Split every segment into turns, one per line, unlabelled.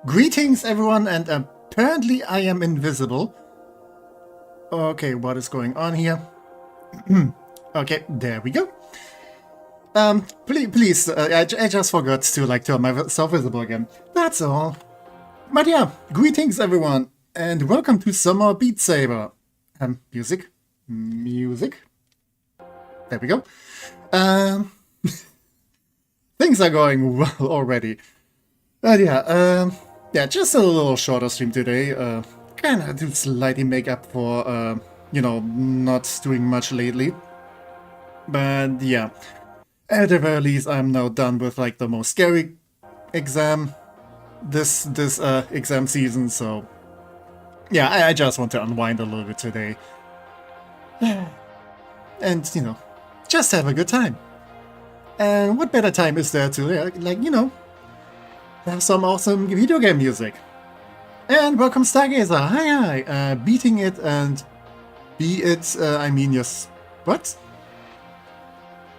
Greetings everyone, and apparently I am invisible. Okay, what is going on here? Okay, there we go. Please, I just forgot to turn myself visible again. That's all. But yeah, greetings everyone, and welcome to some more Beat Saber. Music. There we go. Things are going well already. But yeah, just a little shorter stream today. Kinda to slightly make up for, not doing much lately. But yeah, at the very least, I'm now done with like the most scary exam this exam season. So yeah, I just want to unwind a little bit today, and just have a good time. And what better time is there to have some awesome video game music? And welcome Stargazer, hi, beating it and be it, I mean yes, what?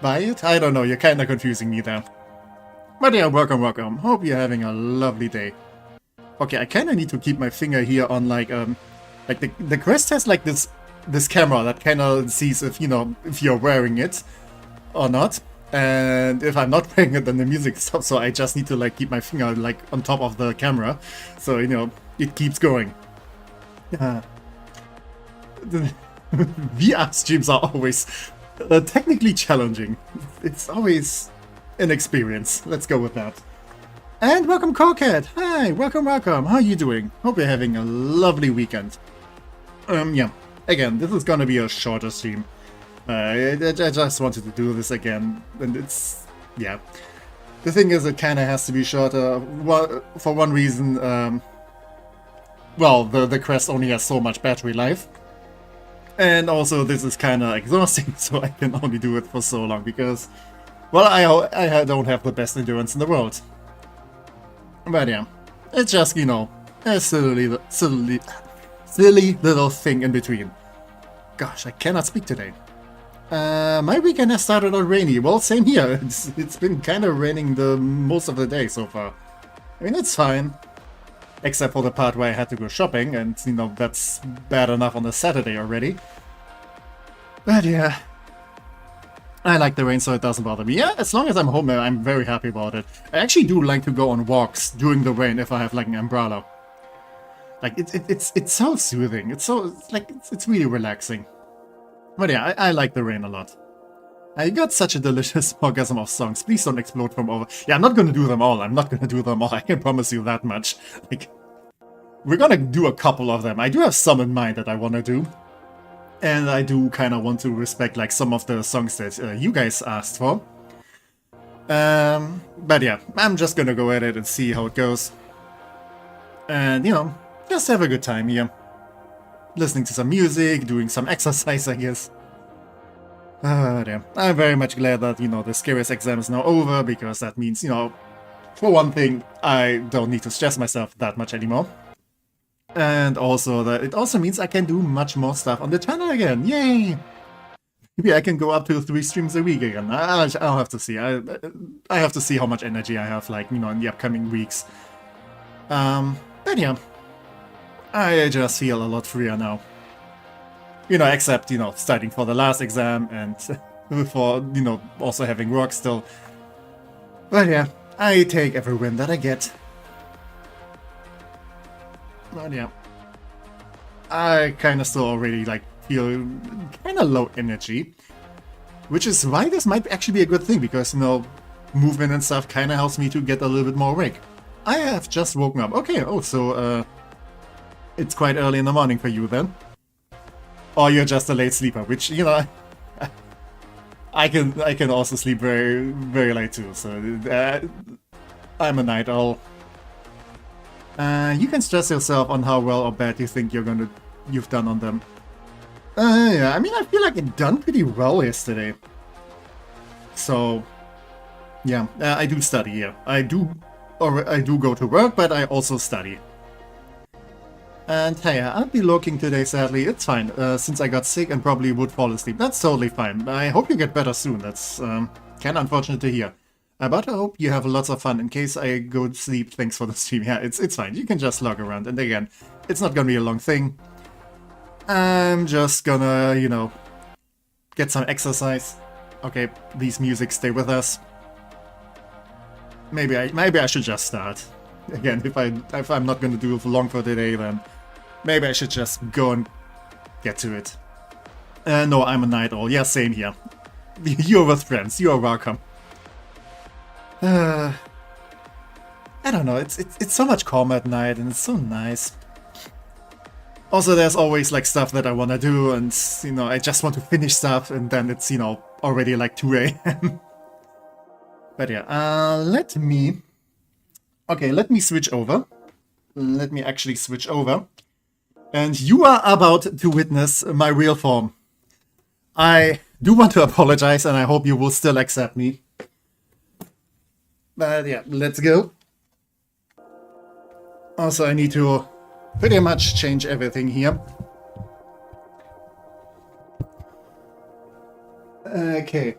Buy it? I don't know, you're kinda confusing me there. But yeah, welcome, hope you're having a lovely day. Okay, I kinda need to keep my finger here on the Quest has like this camera that kinda sees if you're wearing it or not. And if I'm not wearing it, then the music stops, so I just need to keep my finger on top of the camera, so it keeps going. The VR streams are always technically challenging. It's always an experience. Let's go with that. And welcome Cocat! Hi, welcome. How are you doing? Hope you're having a lovely weekend. Yeah, again, this is gonna be a shorter stream. I just wanted to do this again, and it's, yeah. The thing is, it kinda has to be shorter, for one reason, well, the quest only has so much battery life. And also, this is kinda exhausting, so I can only do it for so long, because, well, I don't have the best endurance in the world. But yeah, it's just, a silly little thing in between. Gosh, I cannot speak today. My weekend has started out rainy. Well, same here. It's been kind of raining the most of the day so far. I mean, it's fine. Except for the part where I had to go shopping, and, that's bad enough on a Saturday already. But yeah. I like the rain, so it doesn't bother me. Yeah, as long as I'm home, I'm very happy about it. I actually do like to go on walks during the rain if I have, an umbrella. It's so soothing. It's really relaxing. But yeah, I like the rain a lot. I got such a delicious orgasm of songs. Please don't explode from over. Yeah, I'm not gonna do them all. I can promise you that much. We're gonna do a couple of them. I do have some in mind that I wanna do. And I do kinda want to respect, some of the songs that you guys asked for. But yeah, I'm just gonna go at it and see how it goes. And, just have a good time here. Listening to some music, doing some exercise, I guess. Yeah. I'm very much glad that, the scariest exam is now over, because that means, for one thing, I don't need to stress myself that much anymore. And also, that it also means I can do much more stuff on the channel again. Yay! Maybe I can go up to 3 streams a week again. I'll have to see. I have to see how much energy I have, in the upcoming weeks. But yeah. I just feel a lot freer now. Except, studying for the last exam and for, also having work still. But yeah, I take every win that I get. But yeah. I kinda still already, feel kinda low energy. Which is why this might actually be a good thing, because, movement and stuff kinda helps me to get a little bit more awake. I have just woken up. Okay, so, it's quite early in the morning for you then. Or you're just a late sleeper, which, I can also sleep very, very late too, so I'm a night owl. You can stress yourself on how well or bad you think you've done on them. Yeah, I mean, I feel like I've done pretty well yesterday. So, yeah, I do study, yeah. I do go to work, but I also study. And hey, I'll be lurking today, sadly. It's fine, since I got sick and probably would fall asleep. That's totally fine. I hope you get better soon. That's kind of unfortunate to hear. But I hope you have lots of fun. In case I go to sleep, thanks for the stream. Yeah, it's fine. You can just log around. And again, it's not gonna be a long thing. I'm just gonna, you know, get some exercise. Okay, these music stay with us. Maybe I should just start. Again, if I'm not gonna do it for long for today, then maybe I should just go and get to it. No, I'm a night owl. Yeah, same here. You're with friends. You are welcome. I don't know. It's so much calmer at night, and it's so nice. Also, there's always like stuff that I want to do, and you know, I just want to finish stuff, and then it's, you know, already like 2 a.m. But yeah, let me switch over. Let me actually switch over. And you are about to witness my real form. I do want to apologize, and I hope you will still accept me. But yeah, let's go. Also, I need to pretty much change everything here. Okay.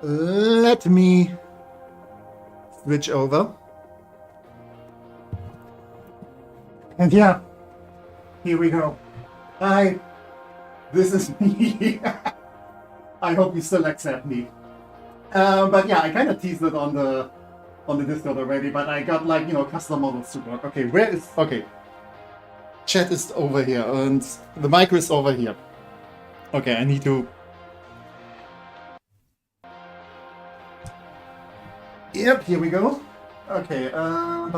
Let me switch over. And yeah, here we go. Hi, this is me. I hope you still accept me. But yeah, I kind of teased it on the Discord already, but I got like, you know, custom models to work. Okay, where is... Okay. Chat is over here, and the mic is over here. Okay, I need to... Yep, here we go. Okay, I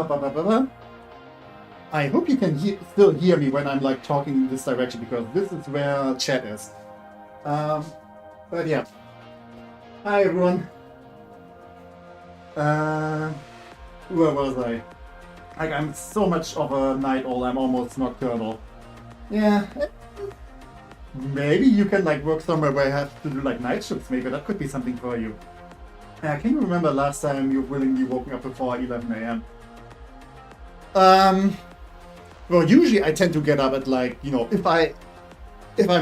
hope you can still hear me when I'm like talking in this direction, because this is where chat is. But yeah. Hi everyone. Where was I? Like, I'm so much of a night owl, I'm almost nocturnal. Yeah. Maybe you can like work somewhere where I have to do like night shifts, maybe that could be something for you. Can you remember last time you willingly woke up before 11 a.m.? Well, usually I tend to get up at like, you know, if I'm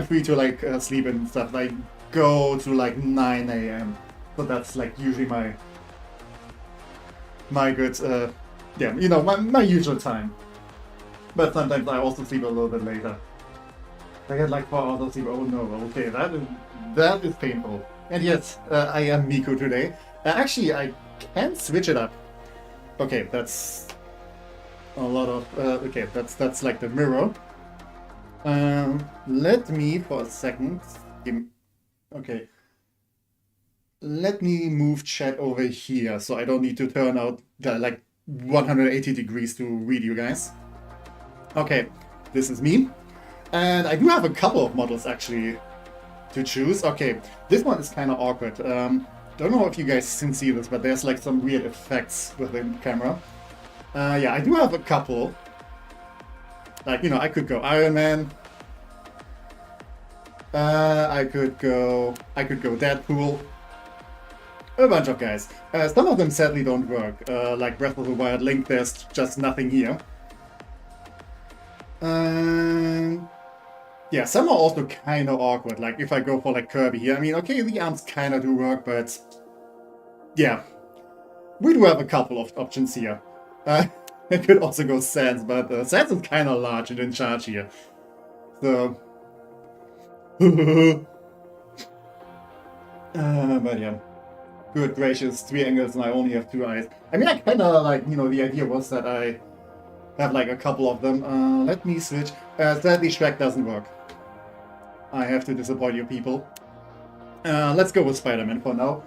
free to like sleep and stuff, I go to like 9 a.m. So that's like usually my good, yeah, you know, my usual time. But sometimes I also sleep a little bit later. I get like 4 hours of sleep. Oh no, okay, that is painful. And yes, I am Miku today. Actually, I can switch it up. Okay, that's a lot of... okay, that's like the mirror. Let me, for a second... Okay. Let me move chat over here, so I don't need to turn out the, like 180 degrees to read you guys. Okay, this is me. And I do have a couple of models, actually, to choose. Okay, this one is kind of awkward. Don't know if you guys can see this, but there's like some weird effects within the camera. Yeah, I do have a couple. Like, you know, I could go Iron Man. I could go Deadpool. A bunch of guys. Some of them sadly don't work. Like Breath of the Wild Link, there's just nothing here. Yeah, some are also kind of awkward. Like if I go for like Kirby here, I mean, okay, the arms kind of do work, but yeah, we do have a couple of options here. I could also go Sans, but Sans is kind of large and in charge here. So, but yeah, good gracious, 3 angles and I only have 2 eyes. I mean, I kind of like, you know, the idea was that I have like a couple of them. Let me switch. Sadly, Shrek doesn't work. I have to disappoint you people. Let's go with Spider-Man for now.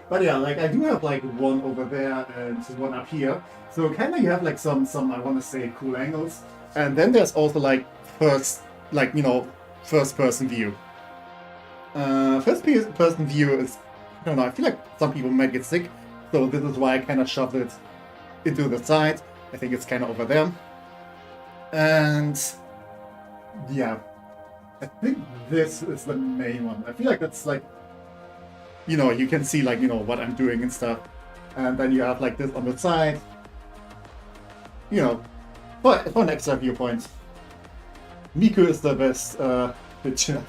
But yeah, like I do have like one over there and one up here. So kind of you have like some I want to say cool angles. And then there's also like first person view. First person view is, I don't know, I feel like some people might get sick. So this is why I kind of shoved it into the side. I think it's kind of over there. And yeah, I think this is the main one. I feel like that's like, you know, you can see like, you know, what I'm doing and stuff. And then you have like this on the side. You know, for an extra viewpoint. Miku is the best picture.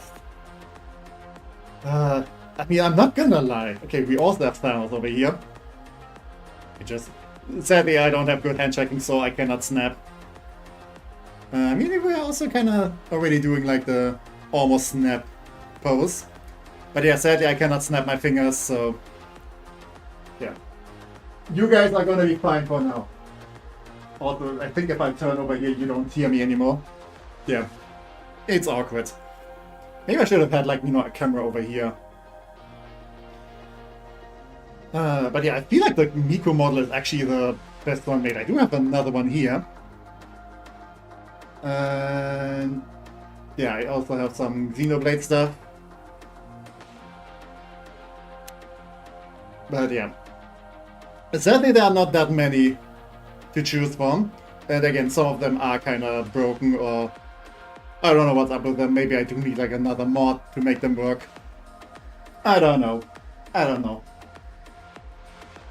I I mean, I'm not gonna lie. Okay, we also have styles over here. It just... Sadly, I don't have good hand checking, so I cannot snap. I mean, we're also kind of already doing like the almost snap pose. But yeah, sadly, I cannot snap my fingers, so... Yeah. You guys are gonna be fine for now. Also, I think if I turn over here, you don't hear me anymore. Yeah. It's awkward. Maybe I should have had, like, you know, a camera over here. But yeah, I feel like the Miku model is actually the best one made. I do have another one here. And yeah, I also have some Xenoblade stuff. But yeah. Sadly, there are not that many to choose from. And again, some of them are kind of broken, or I don't know what's up with them. Maybe I do need like another mod to make them work. I don't know. I don't know.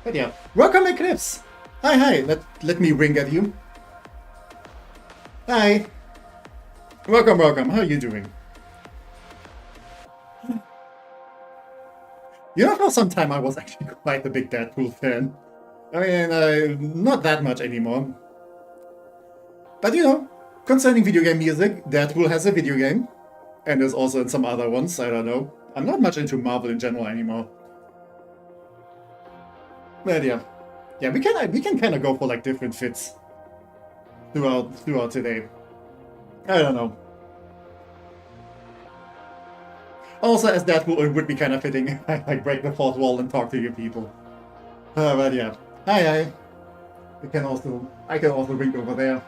But yeah, welcome Eclipse! Hi, let me ring at you. Hi! Welcome, how are you doing? You know, for some time I was actually quite a big Deadpool fan. I mean, not that much anymore. But you know, concerning video game music, Deadpool has a video game. And there's also in some other ones, I don't know. I'm not much into Marvel in general anymore. But yeah. Yeah, we can kind of go for like different fits throughout today. I don't know. Also, as Deadpool, it would be kind of fitting if I like break the fourth wall and talk to you people. But yeah. Hi. I can also ring over there.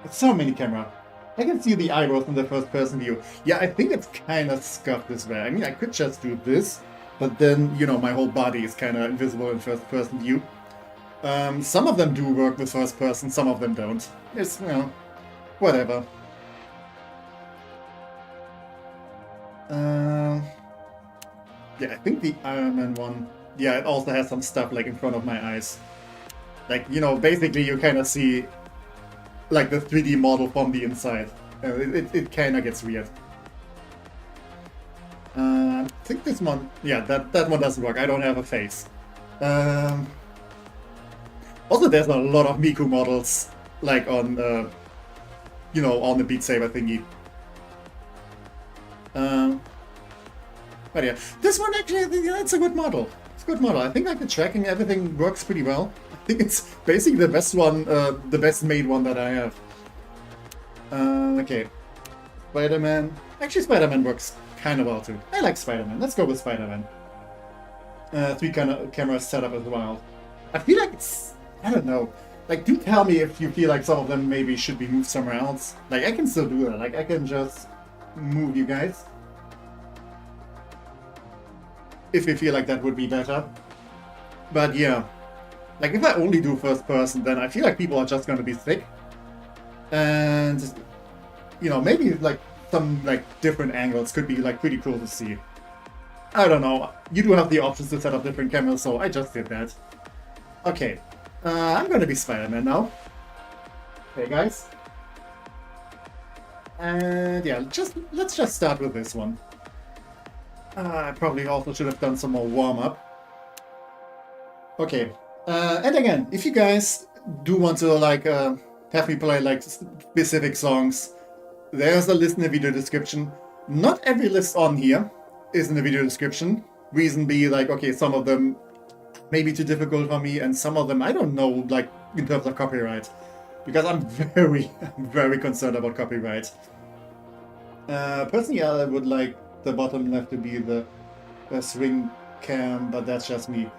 It's so many camera. I can see the eyebrows in the first person view. Yeah, I think it's kind of scuffed this way. I mean, I could just do this, but then, you know, my whole body is kind of invisible in first person view. Some of them do work with first person, some of them don't. It's, you know, whatever. Yeah, I think the Iron Man one, yeah, it also has some stuff like in front of my eyes. Like, you know, basically you kind of see like the 3D model from the inside. It kind of gets weird. I think this one, yeah, that one doesn't work. I don't have a face. Also, there's a lot of Miku models, like on, you know, on the Beat Saber thingy. But yeah, this one actually, it's a good model. It's a good model. I think like the tracking, everything works pretty well. I think it's basically the best one, the best made one that I have. Okay. Spider-Man. Actually, Spider-Man works kind of well too. I like Spider-Man. Let's go with Spider-Man. 3 cameras set up as well. I feel like it's... I don't know. Like, do tell me if you feel like some of them maybe should be moved somewhere else. Like, I can still do that. Like, I can just move you guys. If you feel like that would be better. But yeah. Like, if I only do first person, then I feel like people are just gonna be sick. And, you know, maybe, like, some, like, different angles could be, like, pretty cool to see. I don't know. You do have the options to set up different cameras, so I just did that. Okay. I'm gonna be Spider-Man now. Okay, guys. And, yeah, let's just start with this one. I probably also should have done some more warm-up. Okay. And again, if you guys do want to, like, have me play, like, specific songs, there's a list in the video description. Not every list on here is in the video description. Reason be, like, okay, some of them may be too difficult for me, and some of them, I don't know, like, in terms of copyright. Because I'm very concerned about copyright. Personally, I would like the bottom left to be the swing cam, but that's just me.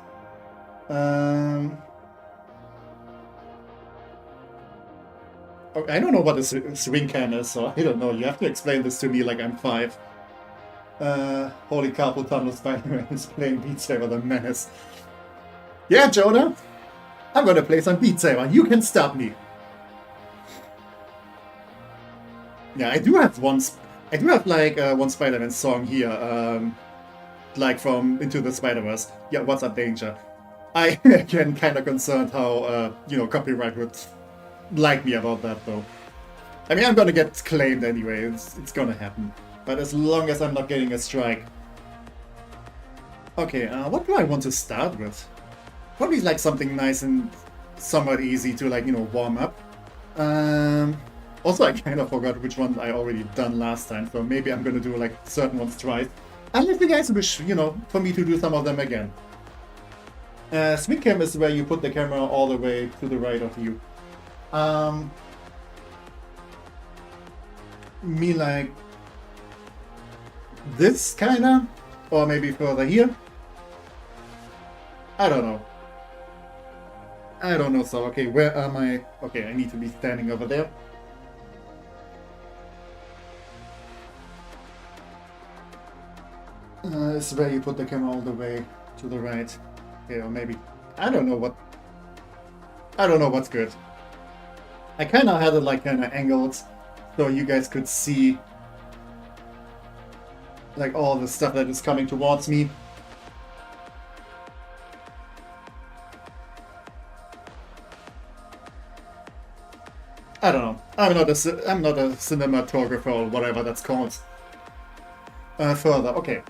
I don't know what a swing cam is, so I don't know. You have to explain this to me like I'm 5. Holy carpal tunnel Spider-Man is playing Beat Saber the Menace. Yeah, Jonah! I'm gonna play some Beat Saber. You can stop me. Yeah, I do have like one Spider-Man song here, like from Into the Spider-Verse. Yeah, what's up, Danger? I again kind of concerned how you know, copyright would like me about that though. I mean, I'm gonna get claimed anyway. It's gonna happen. But as long as I'm not getting a strike, Okay, what do I want to start with? Probably like something nice and somewhat easy to like, you know, warm up. Also, I kind of forgot which one I already done last time, so maybe I'm gonna do like certain ones twice. Unless you guys wish, you know, for me to do some of them again. Swing cam is where you put the camera all the way to the right of you. Me like this kinda, or maybe further here. I don't know. I don't know, so okay, where am I? Okay, I need to be standing over there. This is where you put the camera all the way to the right. Okay, or maybe, I don't know what's good. I kinda had it like kinda angled, so you guys could see like all the stuff that is coming towards me. I don't know. I'm not a cinematographer or whatever that's called. Further, okay.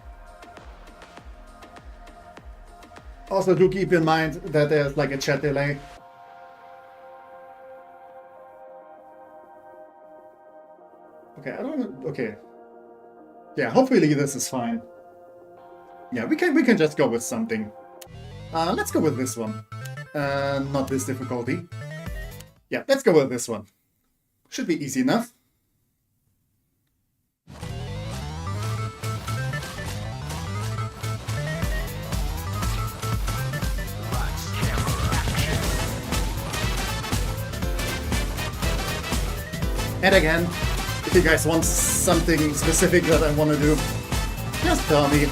Also, do keep in mind that there's like a chat delay. Okay, I don't know. Okay. Yeah, hopefully this is fine. Yeah, we can just go with something. Let's go with this one. Not this difficulty. Yeah, let's go with this one. Should be easy enough. And again, if you guys want something specific that I want to do, just tell me.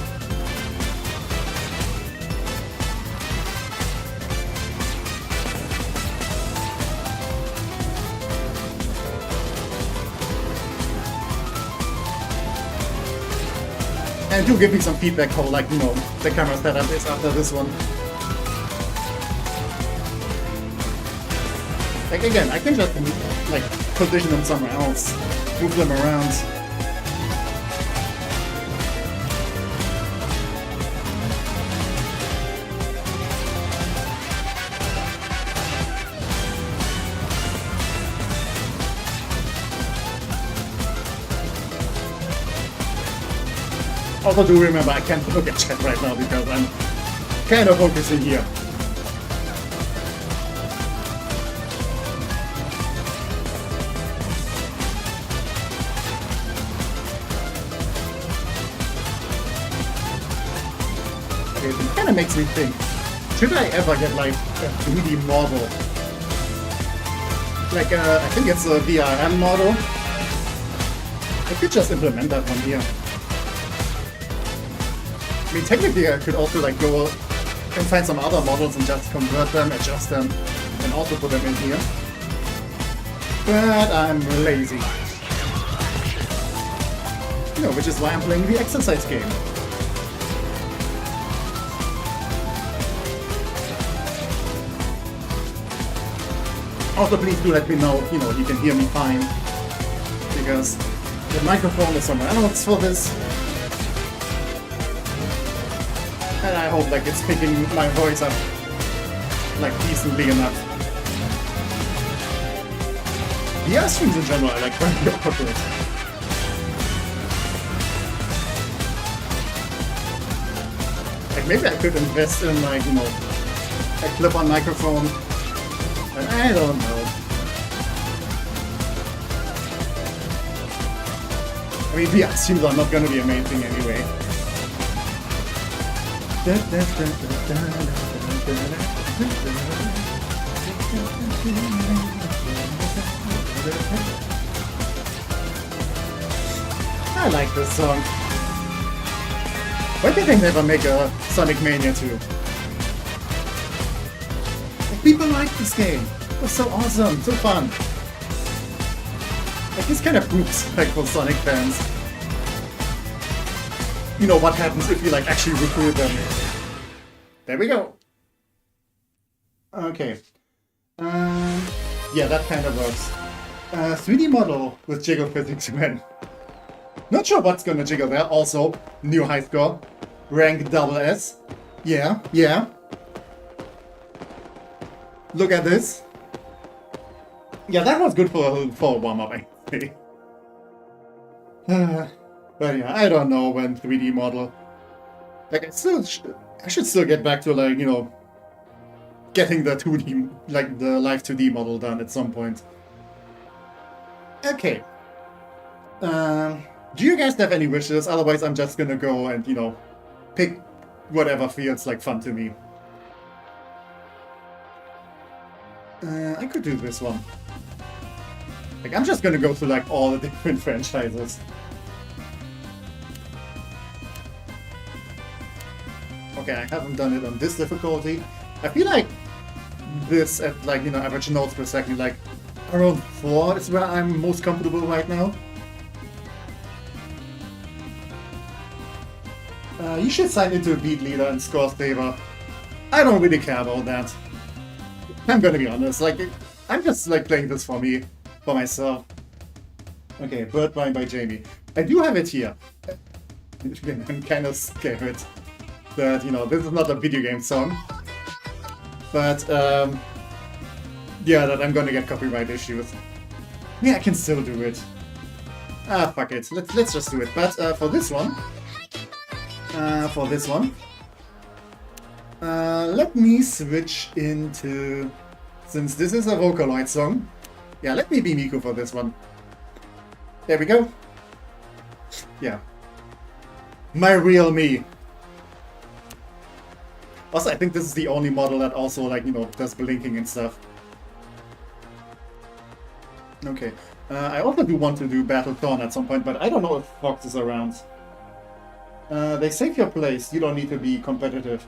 And do give me some feedback how, like, you know, the camera setup is after this one. Like, again, I can just, like, position them somewhere else, move them around. Also do remember I can't look at chat right now because I'm kind of focusing here. Okay, it kind of makes me think, should I ever get like a 3D model? Like I think it's a VRM model. I could just implement that one here. I mean, technically I could also like go and find some other models and just convert them, adjust them, and also put them in here. But I'm lazy. You know, which is why I'm playing the exercise game. Also, please do let me know, you know, you can hear me fine. Because the microphone is somewhere else for this. And I hope like it's picking my voice up like decently enough. VR streams in general are like very awkward. Like maybe I could invest in like, you know, a clip-on microphone. But I don't know. I mean VR streams are not gonna be amazing anyway. I like this song. Why did they never make a Sonic Mania 2? Like, people like this game. It was so awesome, so fun. Like this kind of proves, like, for Sonic fans, you know what happens if you like actually recruit them. There we go. Okay. Yeah, that kind of works. 3D model with jiggle physics when. Not sure what's gonna jiggle there. Also, new high score. Rank double S. Yeah, yeah. Look at this. Yeah, that was good for a warm-up, I think. But yeah, I don't know when 3D model. Like, I should still get back to, like, you know, getting the 2D, like, the live 2D model done at some point. Okay. Do you guys have any wishes? Otherwise, I'm just gonna go and, you know, pick whatever feels like fun to me. I could do this one. Like, I'm just gonna go through, like, all the different franchises. Okay, I haven't done it on this difficulty. I feel like this at, like, you know, average notes per second, like, around 4 is where I'm most comfortable right now. You should sign into a beat leader and score Saber. I don't really care about that. I'm gonna be honest, like, I'm just, like, playing this for me, for myself. Okay, Bird Rhyme by Jamie. I do have it here. I'm kind of scared that, you know, this is not a video game song. But, yeah, that I'm gonna get copyright issues. Yeah, I can still do it. Ah, fuck it. Let's just do it. But, for this one, let me switch into... Since this is a Vocaloid song, yeah, let me be Miku for this one. There we go. Yeah. My real me. Also, I think this is the only model that also, like, you know, does blinking and stuff. Okay. I also do want to do Battle Dawn at some point, but I don't know if Fox is around. They save your place. You don't need to be competitive.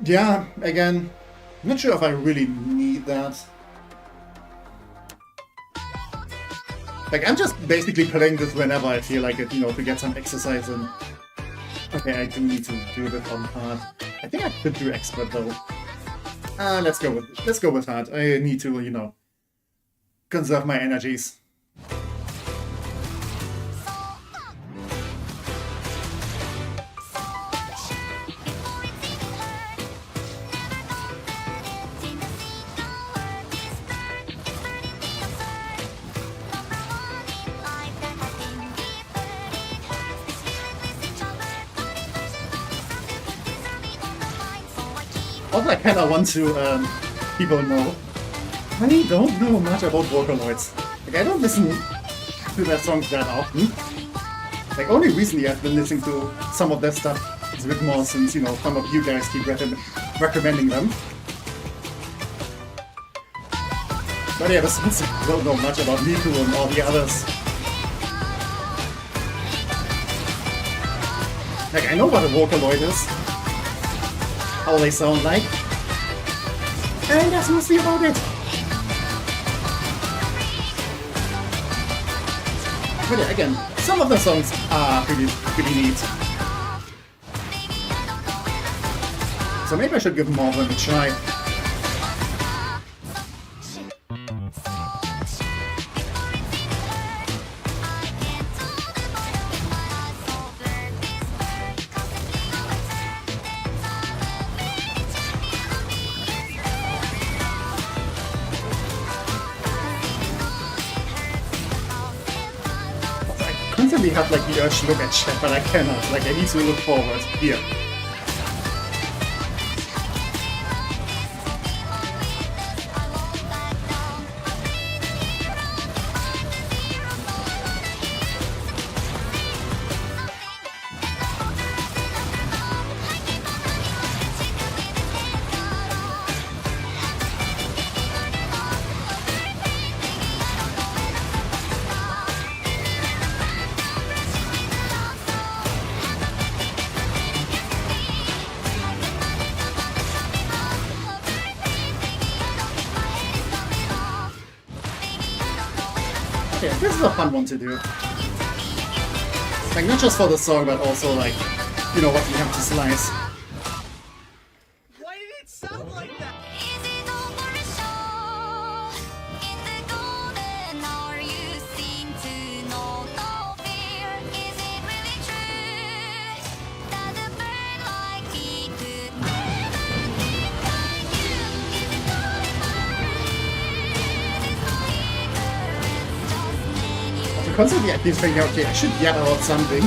Yeah, again, not sure if I really need that. Like, I'm just basically playing this whenever I feel like it, you know, to get some exercise in. Okay, I do need to do this on hard. I think I could do expert though. Let's go with hard. I need to, you know, conserve my energies. Also, I kinda want to, people know, I don't know much about Vocaloids. Like, I don't listen to their songs that often. Like, only recently I've been listening to some of their stuff a bit more since, you know, some of you guys keep recommending them. But yeah, besides, I don't know much about Miku and all the others. Like, I know what a Vocaloid is. How they sound like. And that's mostly about it. But yeah, again, some of the songs are pretty neat. So maybe I should give more of them a try. I have like the urge to look at chat, but I cannot. Like, I need to look forward. Here. Okay, this is a fun one to do. Like, not just for the song, but also, like, you know, what you have to slice.
Why did it sound like that?
constantly I've been thinking, okay, I should yell about something.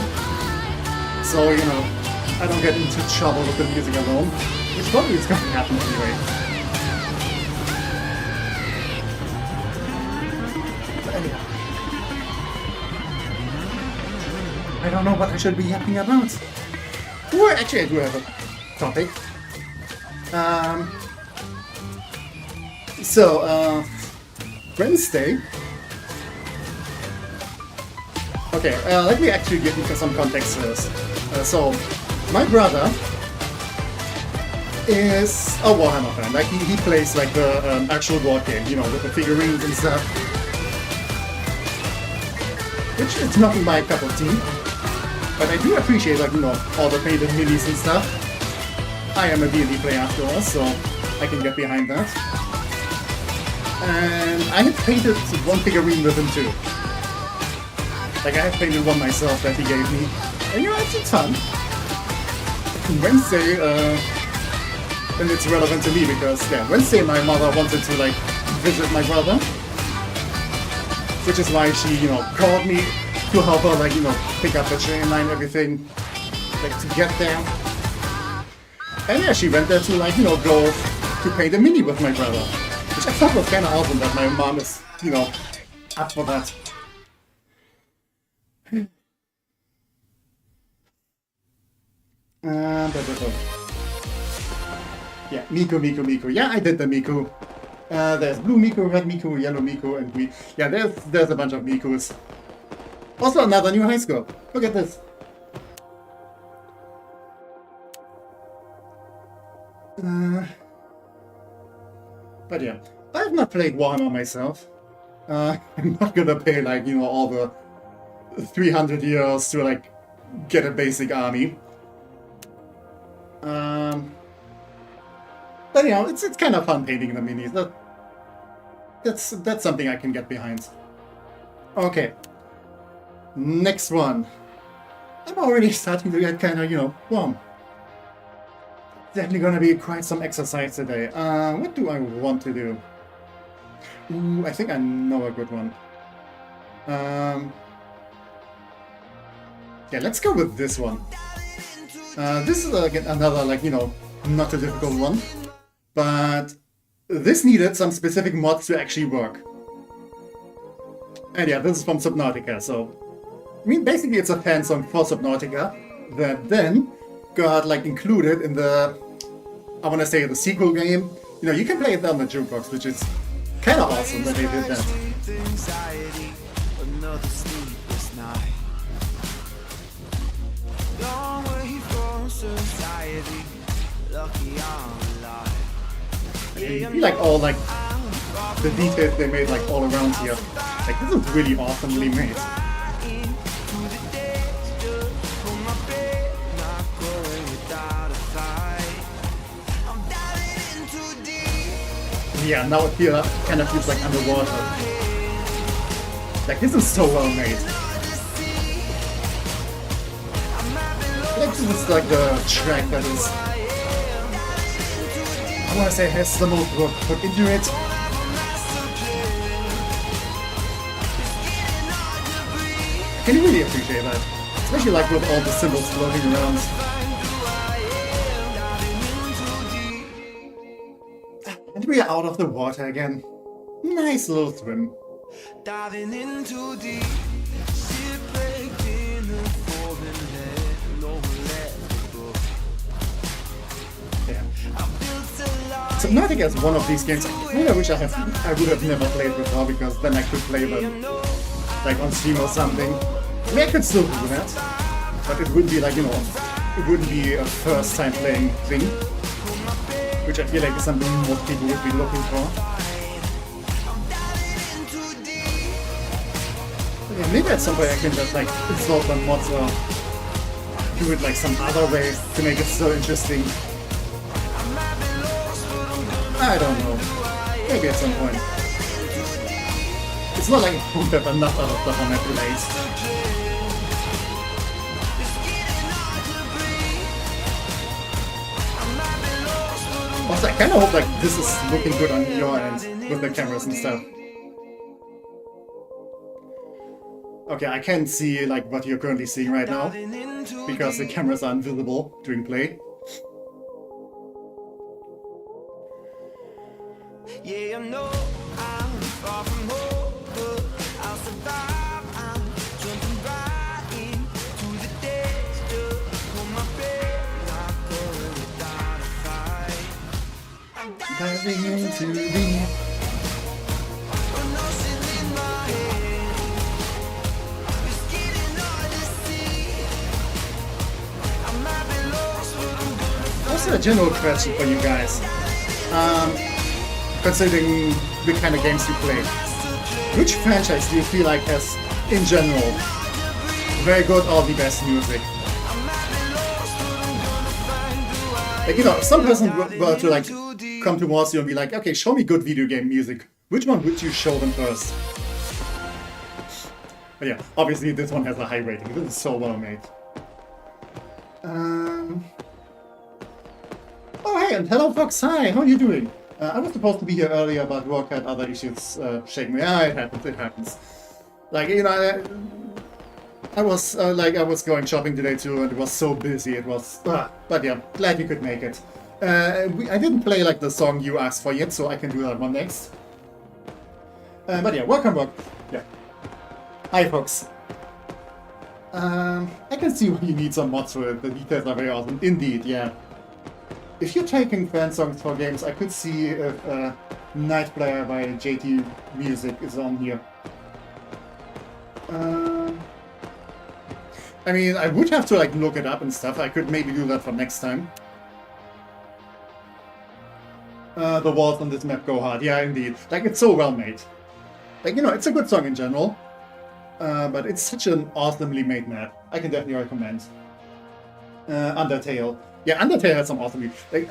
So, you know, I don't get into trouble with the music alone. Which probably is going to happen anyway. But anyhow. I don't know what I should be yapping about. Or actually I do have a topic. Wednesday. Okay, let me actually give you some context first. So, my brother is a Warhammer fan. Like, he plays like the actual board game, you know, with the figurines and stuff. Which is not my cup of tea. But I do appreciate, like, you know, all the painted minis and stuff. I am a D&D player after all, so I can get behind that. And I have painted one figurine with him too. Like, I have painted one myself that he gave me. And you know, it's fun. Wednesday, and it's relevant to me because, yeah, Wednesday my mother wanted to, like, visit my brother. Which is why she, you know, called me to help her, like, you know, pick up the train line, everything, like, to get there. And yeah, she went there to, like, you know, go to paint a mini with my brother. Which I thought was kind of awesome that my mom is, you know, up for that. Yeah, Miku. Yeah, I did the Miku. There's blue Miku, red Miku, yellow Miku, and green. Yeah, there's a bunch of Mikus. Also another new high score. Look at this. But yeah, I've not played Warhammer myself. I'm not gonna pay, like, you know, all the 300 euros to, like, get a basic army. But you know, it's kind of fun painting the minis. That's something I can get behind. Okay. Next one. I'm already starting to get kind of, you know, warm. Definitely gonna be quite some exercise today. What do I want to do? Ooh, I think I know a good one. Yeah, let's go with this one. This is again another, like, you know, not a difficult one. But this needed some specific mods to actually work. And yeah, this is from Subnautica, so... I mean, basically it's a fan song for Subnautica that then got, like, included in the... I want to say the sequel game. You know, you can play it on the jukebox, which is kind of awesome that they did that. I feel like all, like, the details they made, like, all around here. Like, this is really awesomely made. Yeah, now it kind of feels like underwater. Like, this is so well made. Like, this is like the track that is... I want to say has the most work put into it. I can really appreciate that. Especially like with all the symbols floating around. And we are out of the water again. Nice little swim. Diving into deep, shipwrecked in a foreign land, no let go. Yeah. Subnautica is one of these games I kinda wish I would have never played before, because then I could play them like on Steam or something. I mean, I could still do that, but it wouldn't be like, you know, it wouldn't be a first time playing thing. Which I feel like is something most people would be looking for. But yeah, maybe at some point I can just like install some mods or do it like some other way to make it so interesting. I don't know. Maybe at some point. It's not like I don't have enough other stuff on my plate. Also, I kind of hope like this is looking good on your end with the cameras and stuff. Okay, I can't see like what you're currently seeing right now because the cameras are invisible during play.
Yeah, I know I'm far from home, but I'll survive. I'm jumping right into the danger. Hold my breath, not going without a fight. I'm
Diving into the...
an ocean in my head. It's getting hard to see. I might be lost, but I'm gonna
Also a general question for you guys. Considering the kind of games you play, which franchise do you feel like has, in general, very good or the best music? Like, you know, some person were to like come towards you and be like, okay, show me good video game music. Which one would you show them first? But yeah, obviously this one has a high rating. This is so well made. Oh hey, and hello Fox, hi, how are you doing? I was supposed to be here earlier, but work had other issues shaking me. Ah, it happens. Like, you know, I was I was going shopping today too, and it was so busy. It was, but yeah, glad you could make it. I didn't play like the song you asked for yet, so I can do that one next. But yeah, welcome. Yeah. Hi, folks. I can see why you need some mods for it. The details are very awesome. Indeed, yeah. If you're taking fan songs for games, I could see if Night Player by JT Music is on here. I mean, I would have to like look it up and stuff. I could maybe do that for next time. The walls on this map go hard. Yeah, indeed. Like, it's so well made. Like, you know, it's a good song in general. But it's such an awesomely made map. I can definitely recommend. Undertale. Yeah, Undertale has some awesome music. Like,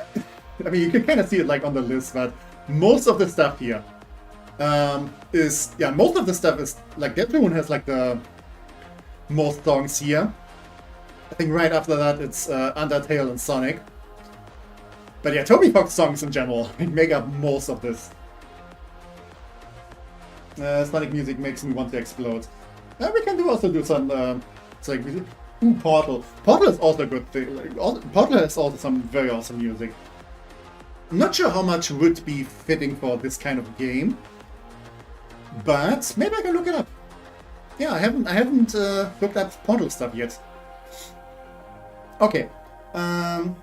I mean, you can kind of see it like on the list, but most of the stuff here most of the stuff is like DELTARUNE has like the most songs here. I think right after that it's Undertale and Sonic. But yeah, Toby Fox songs in general make up most of this. Sonic music makes me want to explode. We can also do some Sonic music. Ooh, Portal. Portal is also a good thing. Like, Portal has also some very awesome music. I'm not sure how much would be fitting for this kind of game, but maybe I can look it up. Yeah, I haven't looked up Portal stuff yet. Okay. By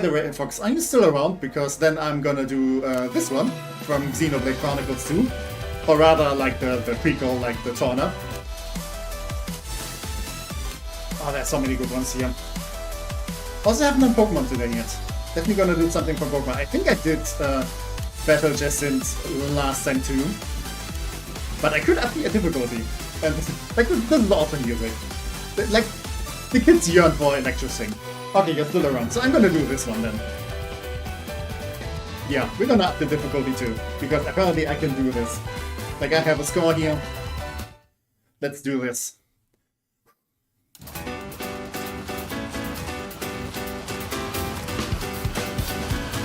the way, Fox, are you still around? Because then I'm gonna do this one from Xenoblade Chronicles 2, or rather, like the prequel, like the Torna. Oh, there's so many good ones here. Also haven't done Pokemon today yet. Definitely gonna do something for Pokemon. I think I did Battle Jacint last time too. But I could up the difficulty. And like, this is awesome music. Like, the kids yearn for Electro-Sing. Okay, you're still around, so I'm gonna do this one then. Yeah, we're gonna up the difficulty too, because apparently I can do this. Like, I have a score here. Let's do this.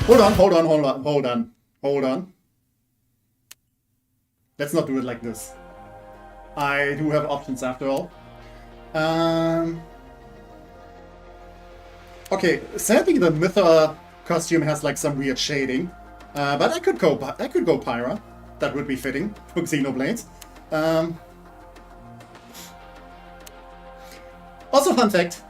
Hold on. Let's not do it like this. I do have options after all. Okay, sadly the Mytha costume has like some weird shading, but I could go Pyra. That would be fitting for Xenoblade. Also, fun fact: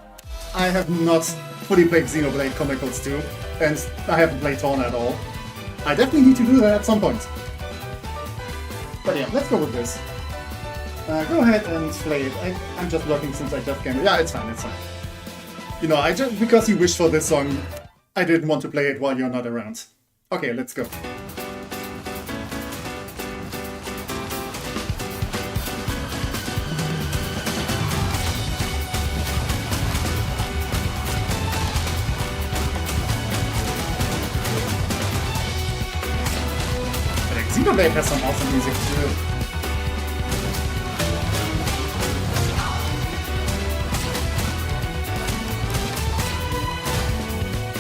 I have not fully played Xenoblade Chronicles 2, and I haven't played Torna at all. I definitely need to do that at some point. But yeah, let's go with this. Go ahead and play it. I'm just working since I just came. Yeah, it's fine. You know, because you wished for this song, I didn't want to play it while you're not around. Okay, let's go. Xenoblade has some awesome music too.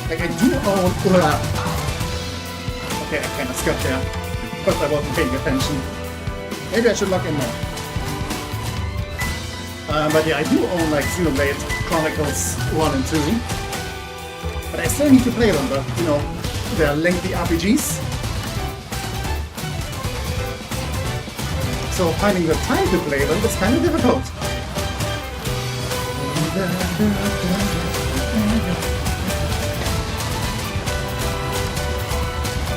Like, I do own... Okay, I kind of skipped there, because I wasn't paying attention. Maybe I should lock in more. But yeah, I do own like Xenoblade Chronicles 1 and 2. But I still need to play them, but you know, they're lengthy RPGs. So finding the time to play them is kind of difficult.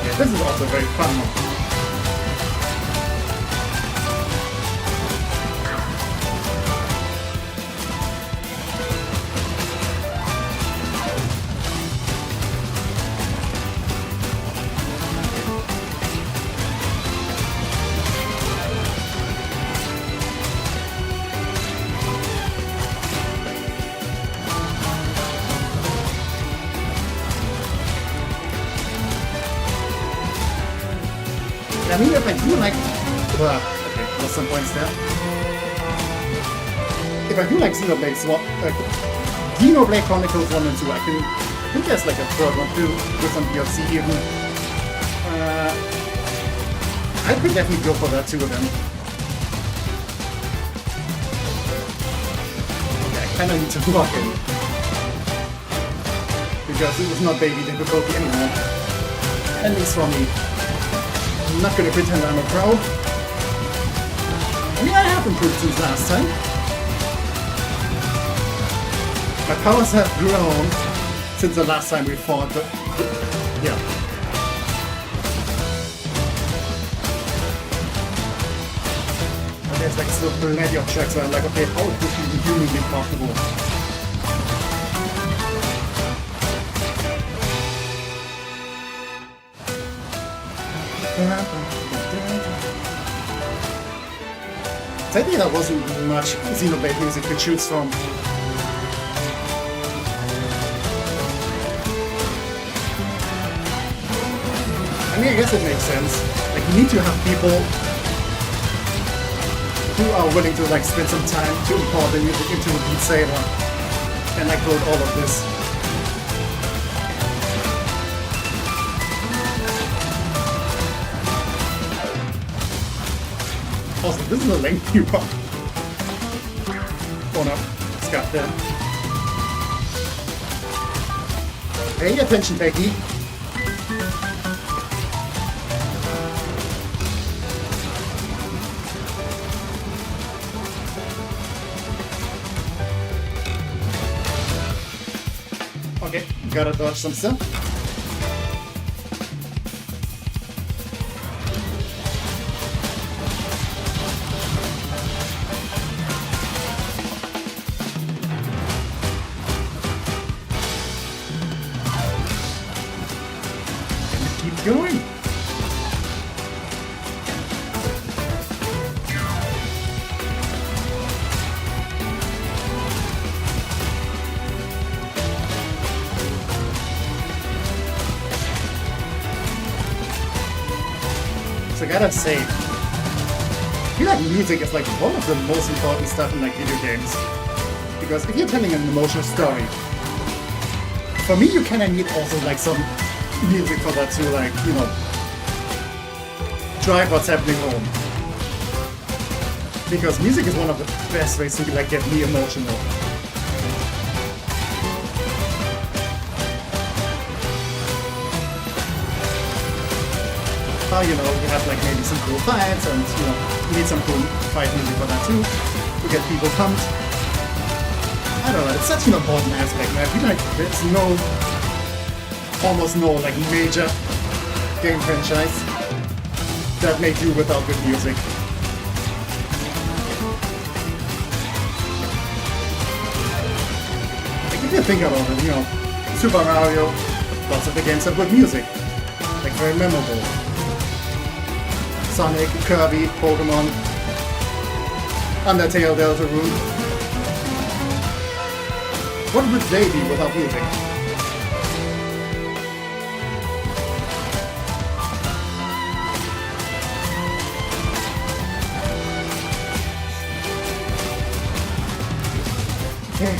Yeah, this is also very fun one. I mean, if I do like... okay, lost some points there. If I do like Xenoblade Chronicles 1 and 2, I think there's like a third one too, with some DLC even. I could definitely go for that too then. Okay, I kinda need to lock in. Because it was not baby difficulty anymore. At least for me. I'm not gonna pretend I'm a pro. I mean, I have improved since last time. My powers have grown since the last time we fought, but yeah. But there's like still plenty of tracks where I'm like, okay, how is this even humanly possible? Sadly, there wasn't much Xenoblade music to choose from. I mean, I guess it makes sense. Like, you need to have people who are willing to like spend some time to import the music into the Beat Saber and like code all of this. Also, this is a lengthy one. Oh no, it's got there. Pay attention, Becky. Okay, gotta dodge some stuff. Going. So I gotta say, I feel like music is like one of the most important stuff in like video games. Because if you're telling an emotional story, for me you kinda need also like some music for that to like, you know, drive what's happening home. Because music is one of the best ways to like get me emotional. You know, you have like maybe some cool fights and you know, you need some cool fight music for that too, to get people pumped. I don't know, it's such an important aspect, man. I feel like there's almost no like major game franchise that may do without good music. Like if you think about it, you know, Super Mario, lots of the games have good music. Like very memorable. Sonic, Kirby, Pokemon, Undertale, Deltarune. What would they be without music? Okay.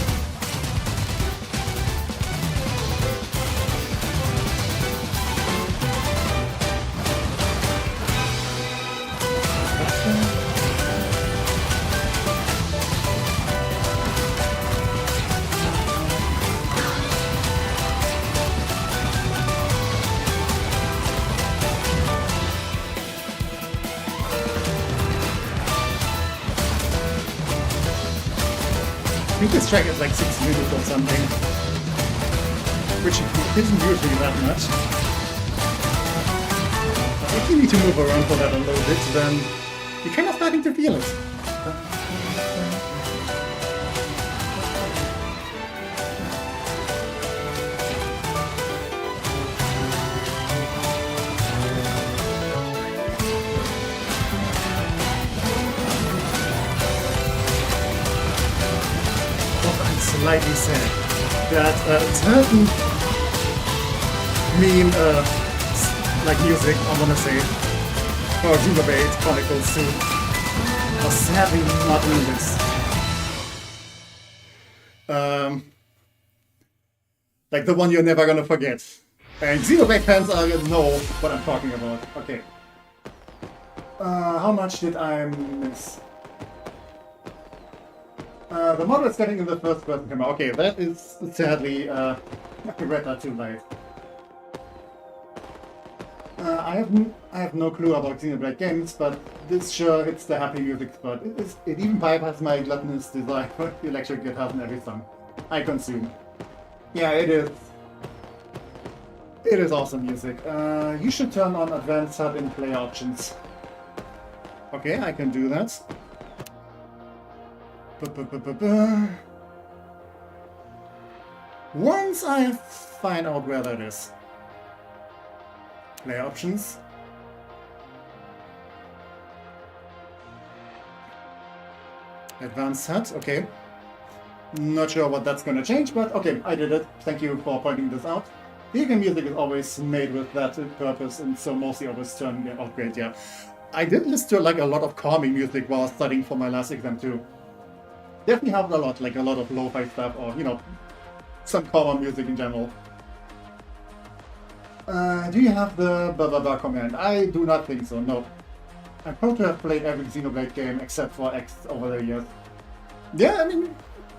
think this track is like 6 minutes or something, which isn't usually that much. If you need to move around for that a little bit, then you're kind of starting to feel it. Slightly sad that certain meme, like music, I wanna say, or Xenoblade Chronicles 2, are sadly not in this. Like the one you're never gonna forget. And Xenoblade fans know what I'm talking about. Okay. How much did I miss? The model is getting in the first person camera. Okay, that is sadly, I read that too late. I have no clue about Xenoblade games, but this sure hits the happy music spot. It even bypasses my gluttonous desire for electric guitars in every song I consume. Yeah, it is. It is awesome music. You should turn on advanced HUD in play options. Okay, I can do that. Once I find out where that is. Play options. Advanced HUD, okay. Not sure what that's gonna change, but okay, I did it. Thank you for pointing this out. Vegan music is always made with that purpose, and so mostly always turn it out great, yeah. I did listen to like a lot of calming music while studying for my last exam too. Definitely helped a lot, like a lot of lo-fi stuff, or, you know, some calmer music in general. Do you have the blah blah blah command? I do not think so, no. I'm proud to have played every Xenoblade game except for X over the years. Yeah, I mean,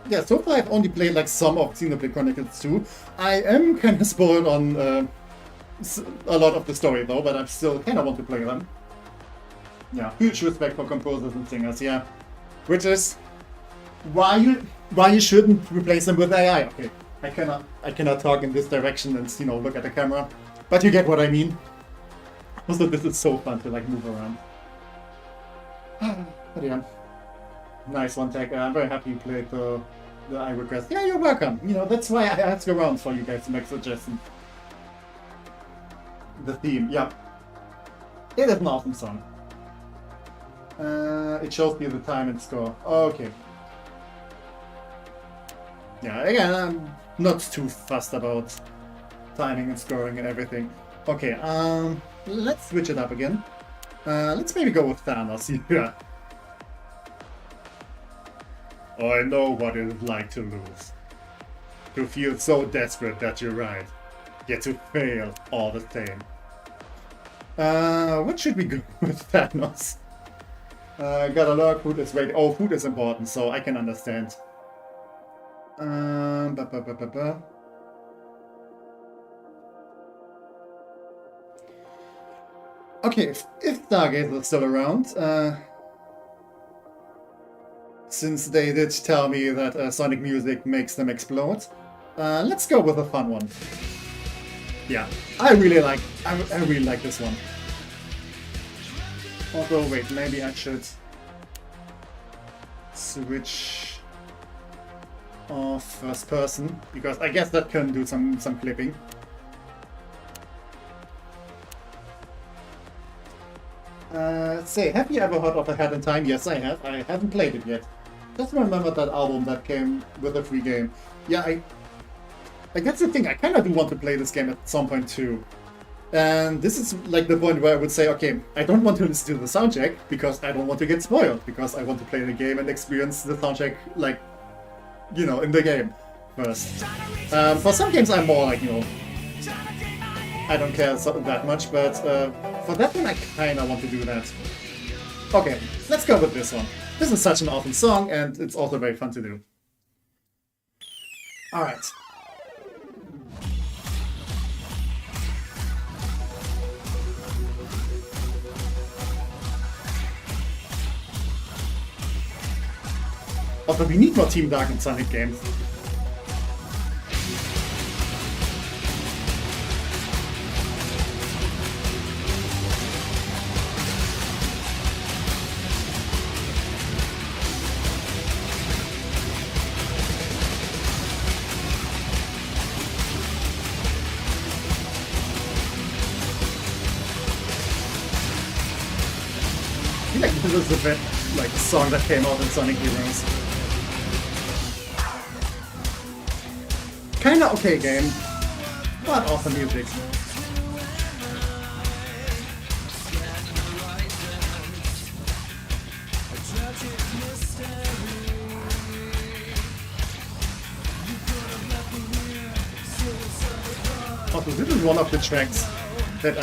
yeah, so far I've only played like some of Xenoblade Chronicles 2. I am kind of spoiled on a lot of the story though, but I still kind of want to play them. Yeah, huge respect for composers and singers, yeah. Which is why you shouldn't replace them with AI. Okay, I cannot talk in this direction and, you know, look at the camera, but you get what I mean. Also, this is so fun to like move around. But yeah, nice one, Tech. I'm very happy you played the I request. Yeah, you're welcome. You know, that's why I ask around for you guys to make suggestions. The theme, yeah, it is an awesome song. It shows me the time and score. Okay. Yeah, again, I'm not too fussed about timing and scoring and everything. Okay, let's switch it up again. Let's maybe go with Thanos. Yeah. I know what it is like to lose. To feel so desperate that you're right, yet to fail all the same. What should we go with Thanos? Gotta learn food is great. Oh, food is important, so I can understand. Okay, if Stargaze is still around, since they did tell me that Sonic music makes them explode, let's go with a fun one. Yeah, I really like this one. Although, wait, maybe I should switch off first person, because I guess that can do some clipping. Say, have you ever heard of A Hat in Time? Yes, I have. I haven't played it yet. Just remember that album that came with a free game. Yeah, like that's the thing. I kind of do want to play this game at some point too. And this is like the point where I would say, okay, I don't want to listen to the soundtrack because I don't want to get spoiled, because I want to play the game and experience the soundtrack, like, you know, in the game first. For some games I'm more like, you know, I don't care that much, but for that one I kinda want to do that. Okay, let's go with this one. This is such an awesome song, and it's also very fun to do. Alright. Although we need more Team Dark in Sonic games. I feel like this is the best like song that came out in Sonic Heroes. Kinda okay game, but awesome music. Also, this is one of the tracks that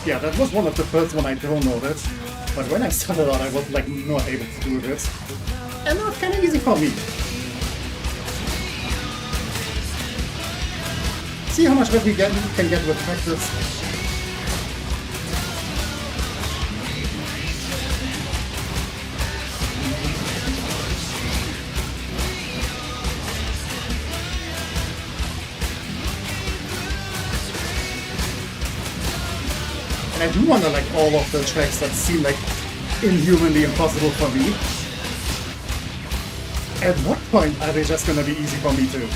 that was one of the first one I downloaded, but when I started out I was like not able to do this, and now it's kinda easy for me. See how much better we can get with practice. And I do wonder, like, all of the tracks that seem like inhumanly impossible for me, at what point are they just gonna be easy for me too?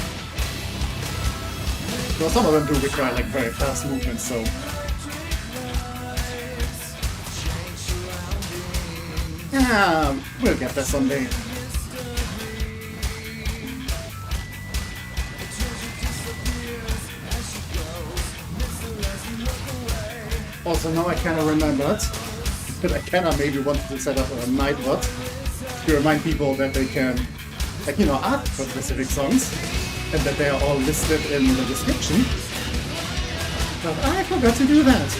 Well, some of them do require like very fast movements, so... Yeah, we'll get there someday. Also, now I kinda remembered that I kinda maybe wanted to set up a night bot to remind people that they can, like, you know, ask for specific songs and that they are all listed in the description. But I forgot to do that.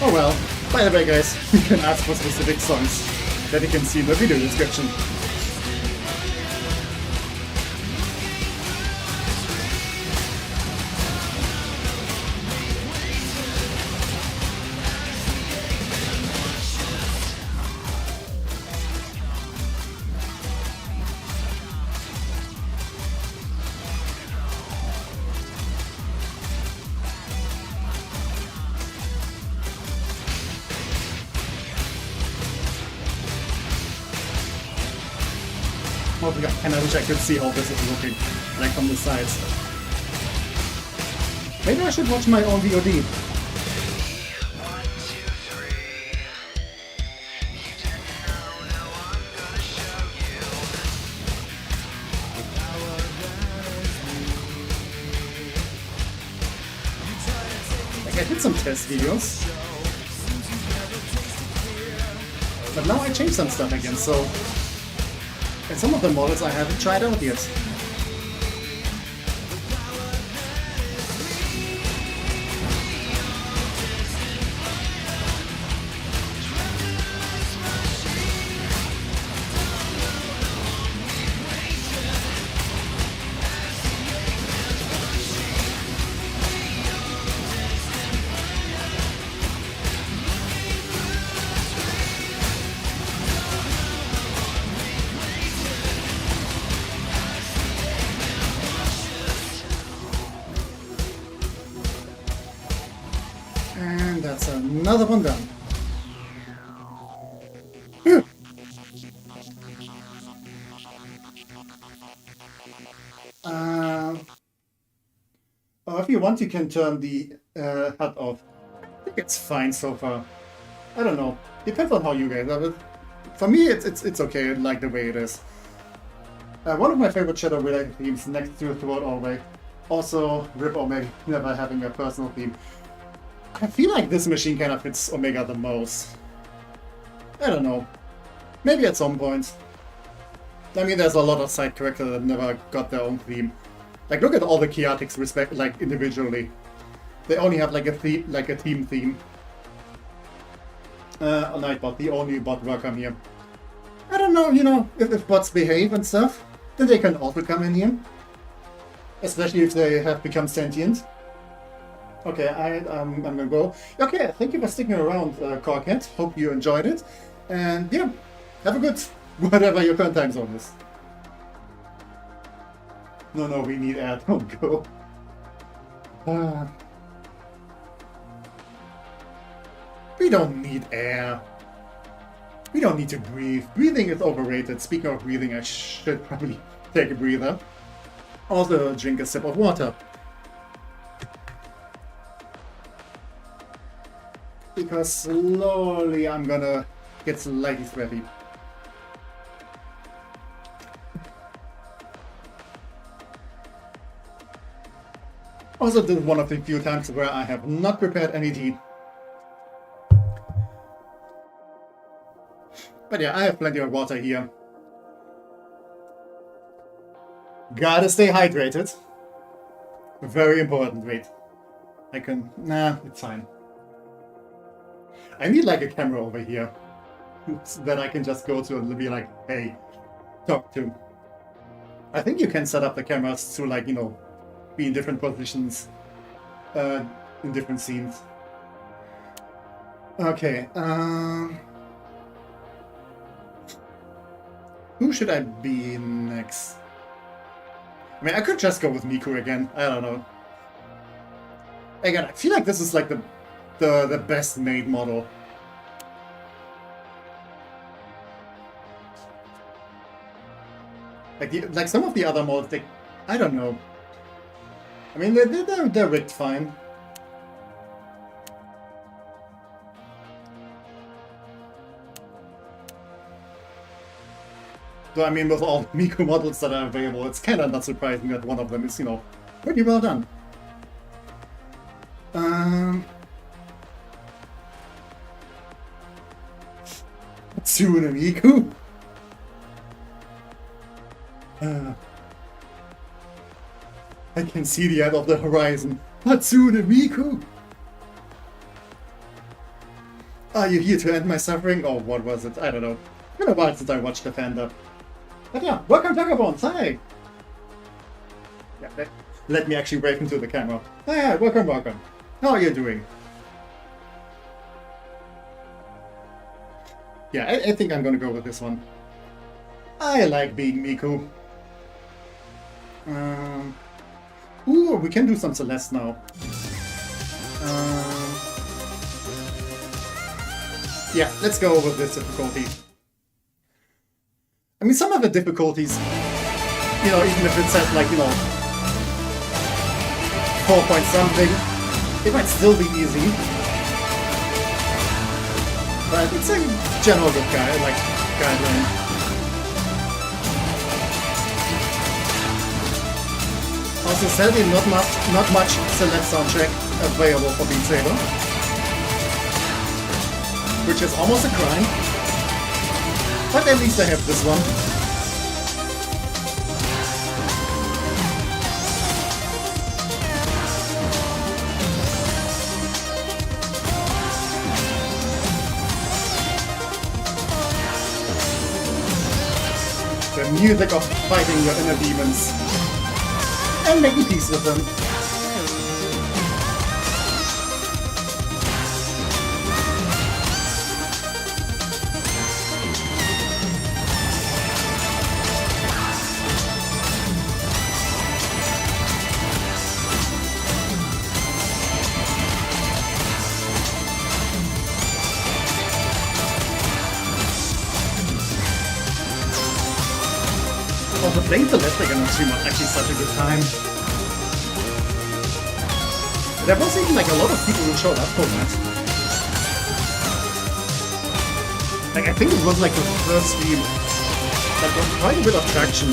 Oh well. By the way, guys, you can ask for specific songs that you can see in the video description. Oh yeah, and I wish I could see how this is looking, like from the sides. Maybe I should watch my own VOD. Like, I did some test videos, but now I changed some stuff again, so... And some of the models I haven't tried out yet. And that's another one done. Phew. If you want, you can turn the HUD off. I think it's fine so far. I don't know. Depends on how you guys have it. For me, it's okay. I like the way it is. One of my favorite shadow-related themes next to Throughout Always. Also, Rip Omega never having a personal theme. I feel like this machine kind of fits Omega the most. I don't know. Maybe at some point. I mean, there's a lot of side characters that never got their own theme. Like, look at all the Chaotix individually. They only have like a team theme. A Nightbot, the only bot worker here. I don't know, you know, if bots behave and stuff, then they can also come in here. Especially if they have become sentient. Okay, I'm gonna go. Okay, thank you for sticking around, Corket. Hope you enjoyed it. And yeah, have a good whatever your current time zone is. No, we need air. Don't go. We don't need air. We don't need to breathe. Breathing is overrated. Speaking of breathing, I should probably take a breather. Also drink a sip of water. Because slowly I'm gonna get slightly sweaty. Also, this is one of the few times where I have not prepared any tea. But yeah, I have plenty of water here. Gotta stay hydrated. Very important. Wait. I can... Nah, it's fine. I need like a camera over here that I can just go to and be like, hey, talk to. I think you can set up the cameras to like, you know, be in different positions in different scenes. Okay, who should I be next? I mean, I could just go with Miku again. I don't know. Again, I feel like this is like the best made model. Like some of the other mods, they, I don't know. I mean, they're rigged fine. So I mean, with all Miku models that are available, it's kind of not surprising that one of them is, you know, pretty well done. Hatsune Miku? I can see the end of the horizon. Hatsune Miku! Are you here to end my suffering? Or what was it? I don't know. It's been a while since I watched the fan dub. But yeah, welcome Tagabones, hi! Yeah, let me actually wave into the camera. Hi, welcome. How are you doing? Yeah, I think I'm gonna go with this one. I like being Miku. Ooh, we can do some Celeste now. Yeah, let's go with this difficulty. I mean, some of the difficulties, you know, even if it's at like, you know, 4 point something, it might still be easy. But it's a general good guideline. Also, sadly, not much Celeste soundtrack available for Beat Saber, which is almost a crime. But at least I have this one. The music of fighting your inner demons and making peace with them. Also, playing Celeste again on stream was actually such a good time. There was even like a lot of people who showed up for that. Like, I think it was like the first stream that got quite a bit of traction.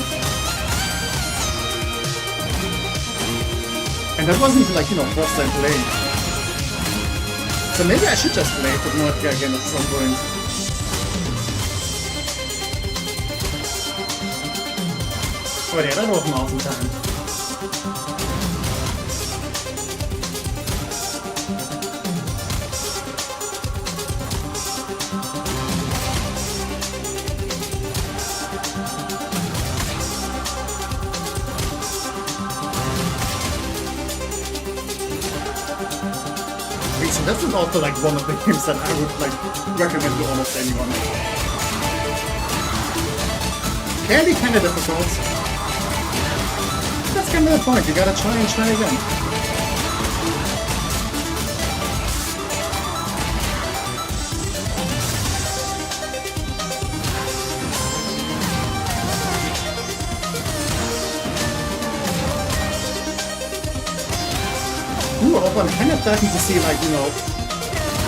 And that wasn't even like, you know, first time playing. So maybe I should just play Subnautica again at some point. But yeah, that was an awesome time. this is also like one of the games that I would like recommend to almost anyone. Can be kind of difficult. That's kind of the point, you gotta try and try again. Ooh, I'm kind of starting to see, like, you know,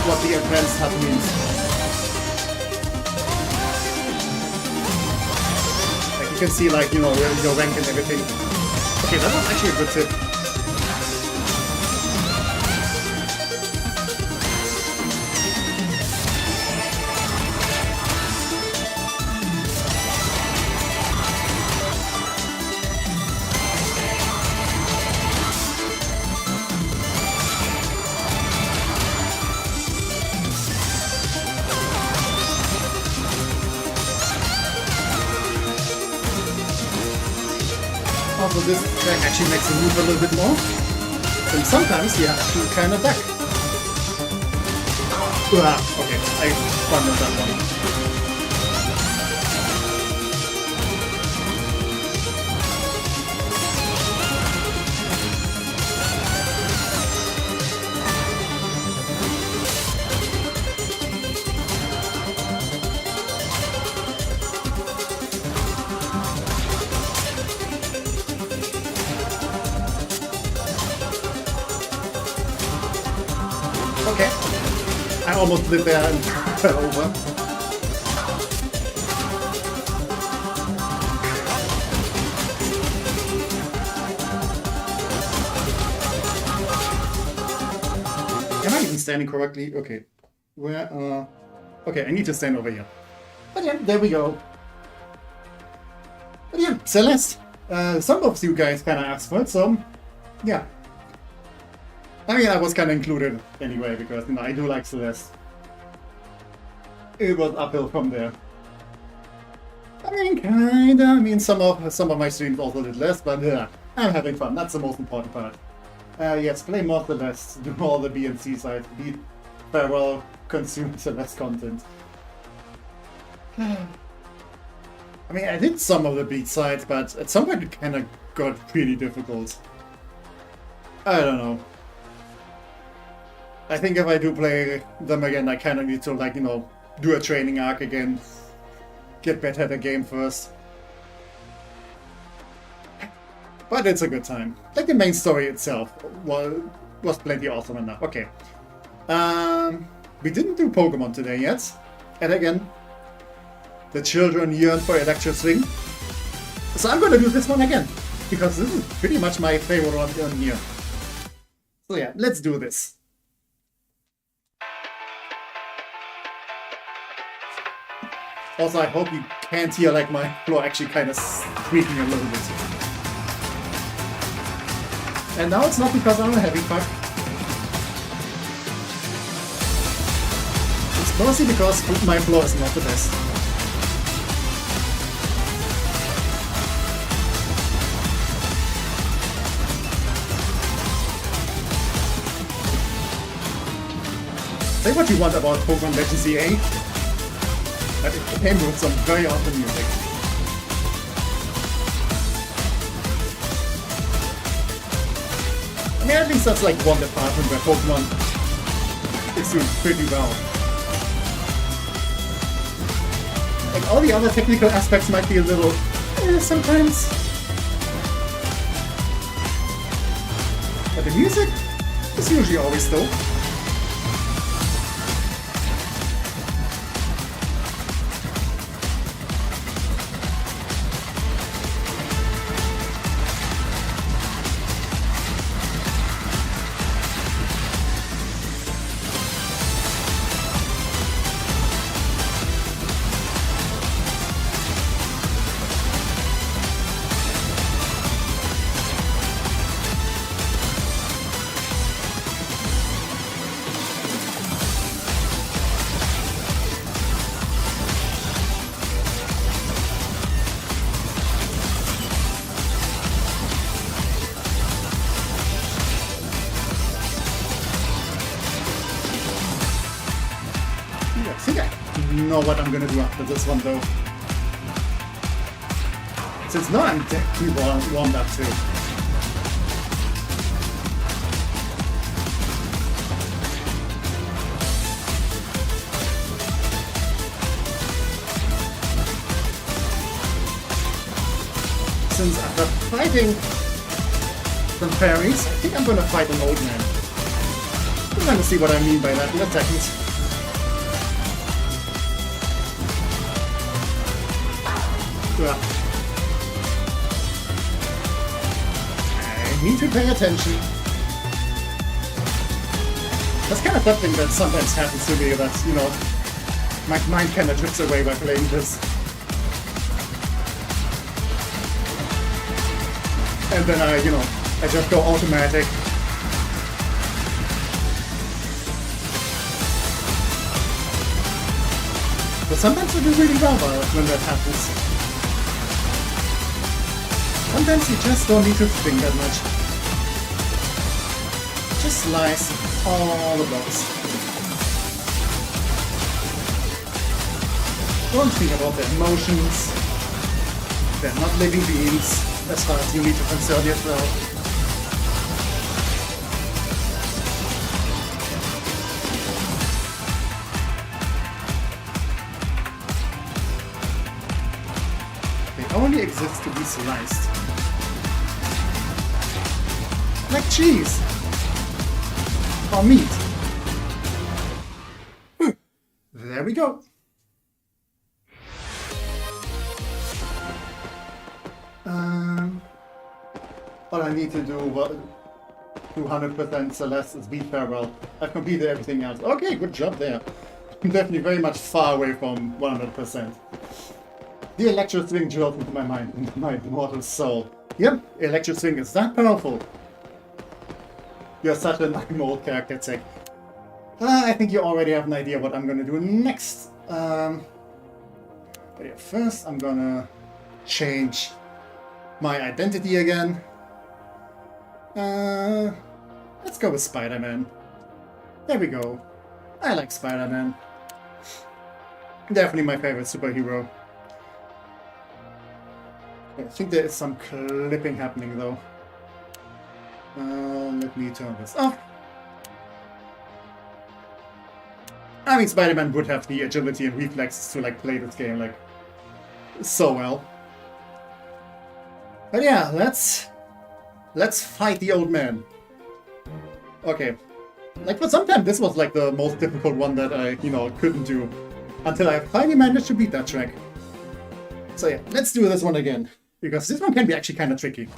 what the advanced hut means. Like, you can see, like, you know, your rank and everything. Okay, that was actually a good tip. Also, this track actually makes you move a little bit more. And sometimes you have to kind of duck. Okay, I bundled that one. Okay, I almost did there and fell over. Am I even standing correctly? Okay, where, okay, I need to stand over here. But yeah, there we go. But yeah, Celeste, some of you guys kind of asked for it, so yeah. I mean, I was kind of included anyway, because, you know, I do like Celeste. It was uphill from there. I mean, kinda. I mean, some of my streams also did less, but yeah, I'm having fun. That's the most important part. Yes, play more Celeste, do all the B and C sides, beat farewell, consume Celeste content. I mean, I did some of the beat sides, but at some point it kind of got pretty difficult. I don't know. I think if I do play them again, I kind of need to, like, you know, do a training arc again. Get better at the game first. But it's a good time. Like, the main story itself was plenty awesome enough. Okay. We didn't do Pokemon today yet. And again, the children yearn for Electro Swing. So I'm gonna do this one again. Because this is pretty much my favorite one in here. So yeah, let's do this. Also, I hope you can't hear, like, my floor actually kind of squeaking a little bit. And now it's not because I'm a heavy fuck. It's mostly because my floor is not the best. Say what you want about Pokemon Legends EA. But it came with some very awesome music. I mean, at least that's like one department where Pokemon is doing pretty well. Like, all the other technical aspects might be a little sometimes. But the music is usually always dope. know what I'm gonna do after this one though. Since now I'm definitely warmed up too. Since after fighting some fairies, I think I'm gonna fight an old man. We're gonna see what I mean by that in a second. Yeah. I need to pay attention. That's kind of something that sometimes happens to me, that, you know, my mind kind of drifts away by playing this. And then I just go automatic. But sometimes I do really well when that happens. Sometimes you just don't need to think that much. Just slice all the blocks. Don't think about their emotions. They're not living beings. As far as you need to concern yourself. They only exist to be sliced. Like cheese. Or meat. There we go. All I need to do 200% Celeste is beat farewell. I've completed everything else. Okay, good job there. I'm definitely very much far away from 100%. The electro swing drilled into my mind, into my mortal soul. Yep, electro swing is that powerful. You're such an old character, Tech. I think you already have an idea what I'm gonna do next. But yeah, first I'm gonna change my identity again. Let's go with Spider-Man. There we go. I like Spider-Man. Definitely my favorite superhero. I think there is some clipping happening though. Let me turn this off. I mean, Spider-Man would have the agility and reflexes to like play this game like so well. But yeah, let's fight the old man. Okay. Like for some time this was like the most difficult one that I, couldn't do. Until I finally managed to beat that track. So yeah, let's do this one again. Because this one can be actually kind of tricky.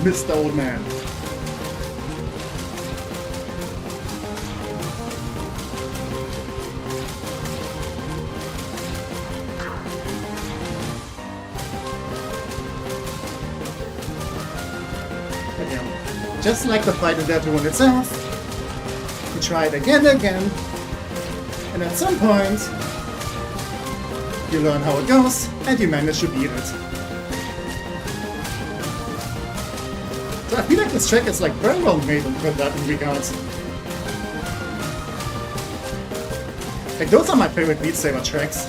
Mr. Old Man. Just like the fight in DELTARUNE itself, you try it again and again, and at some point, you learn how it goes, and you manage to beat it. So I feel like this track is like very well made with that in regards. Like those are my favorite Beat Saber tracks.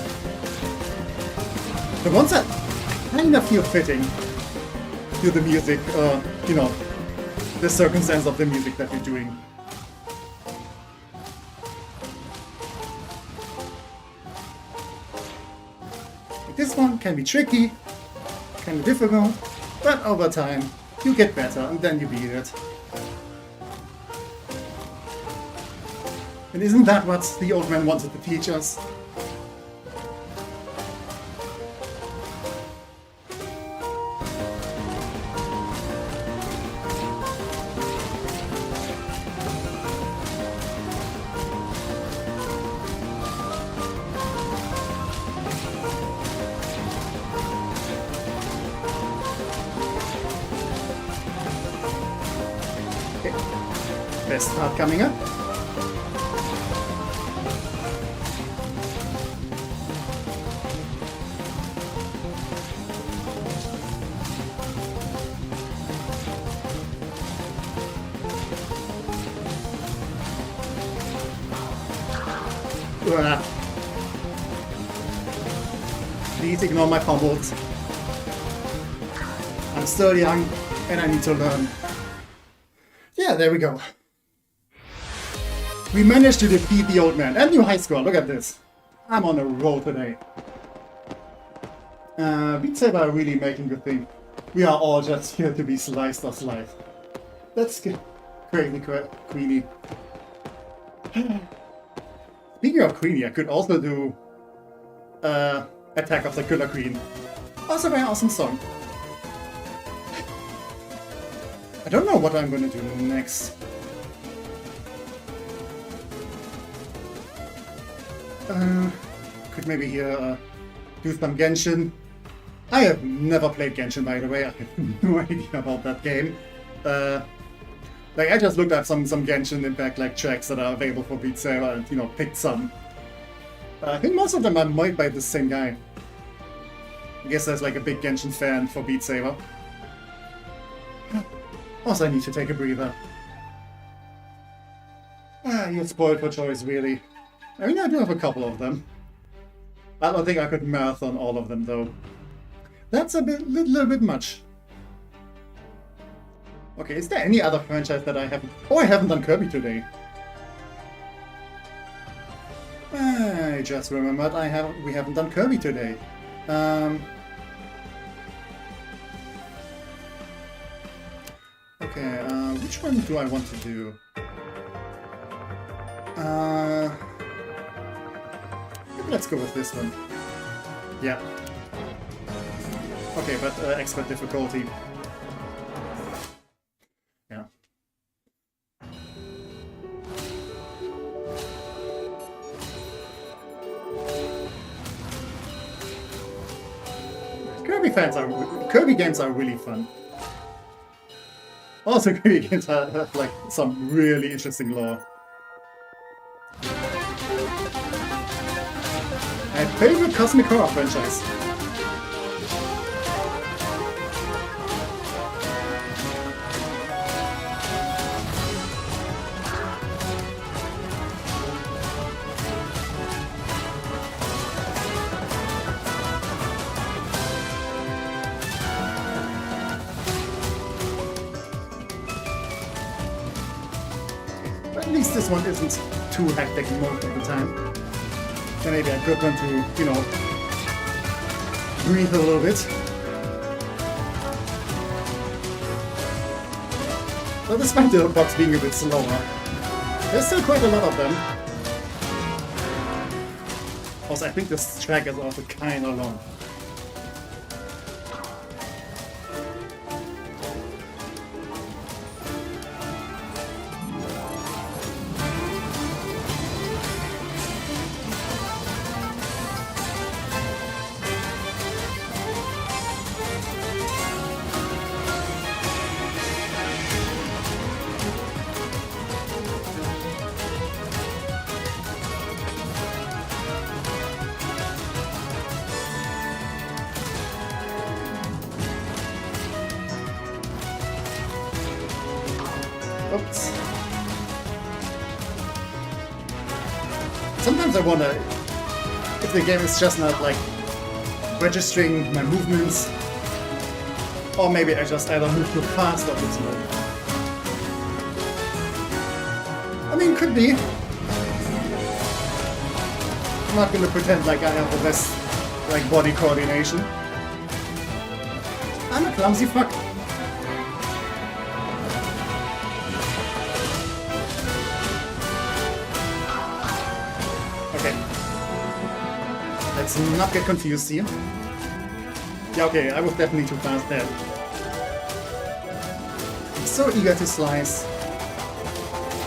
The ones that kind of feel fitting to the music, the circumstance of the music that you're doing. This one can be tricky, kind of difficult, but over time you get better and then you beat it. And isn't that what the old man wanted to teach us? Best part coming up. Ugh. Please ignore my fumbles. I'm still young and I need to learn. Yeah, there we go. We managed to defeat the old man and new high score. Look at this. I'm on a roll today. Beat Saber are really making good thing. We are all just here to be sliced or sliced. That's crazy, Queenie. Speaking of Queenie, I could also do Attack of the Killer Queen. Also a very awesome song. I don't know what I'm gonna do next. Could maybe here do some Genshin. I have never played Genshin, by the way. I have no idea about that game. Like I just looked at some Genshin Impact like tracks that are available for Beat Saber and picked some. I think most of them are made by the same guy. I guess there's like a big Genshin fan for Beat Saber. Also, I need to take a breather. You're spoiled for choice, really. I mean, I do have a couple of them. I don't think I could marathon all of them, though. That's a little bit much. Okay, is there any other franchise that I haven't... Oh, I haven't done Kirby today. I just remembered we haven't done Kirby today. Okay, which one do I want to do? Let's go with this one. Yeah. Okay, but expert difficulty. Yeah. Kirby games are really fun. Also, Kirby games have like some really interesting lore. My favorite cosmic horror franchise. But at least this one isn't too hectic most of the time. And maybe a good one to, breathe a little bit. But despite the box being a bit slower, there's still quite a lot of them. Also, I think this track is also kinda long. Oops. Sometimes I wonder if the game is just not like registering my movements, or maybe I just either move too fast or too slow. I mean, could be. I'm not gonna pretend like I have the best like body coordination. I'm a clumsy fuck. Let's not get confused here. Yeah, okay, I was definitely too fast there. I'm so eager to slice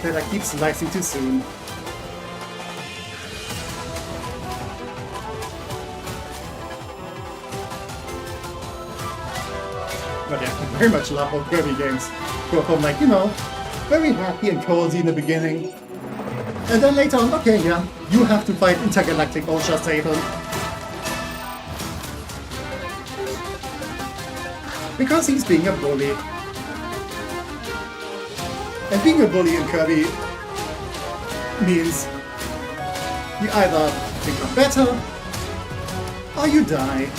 that I keep slicing too soon. But yeah, I very much love old Kirby games. Go from like, very happy and cozy in the beginning. And then later on, okay, yeah, you have to fight Intergalactic Ultra Satan. Because he's being a bully. And being a bully in Kirby means You either become better, or you die.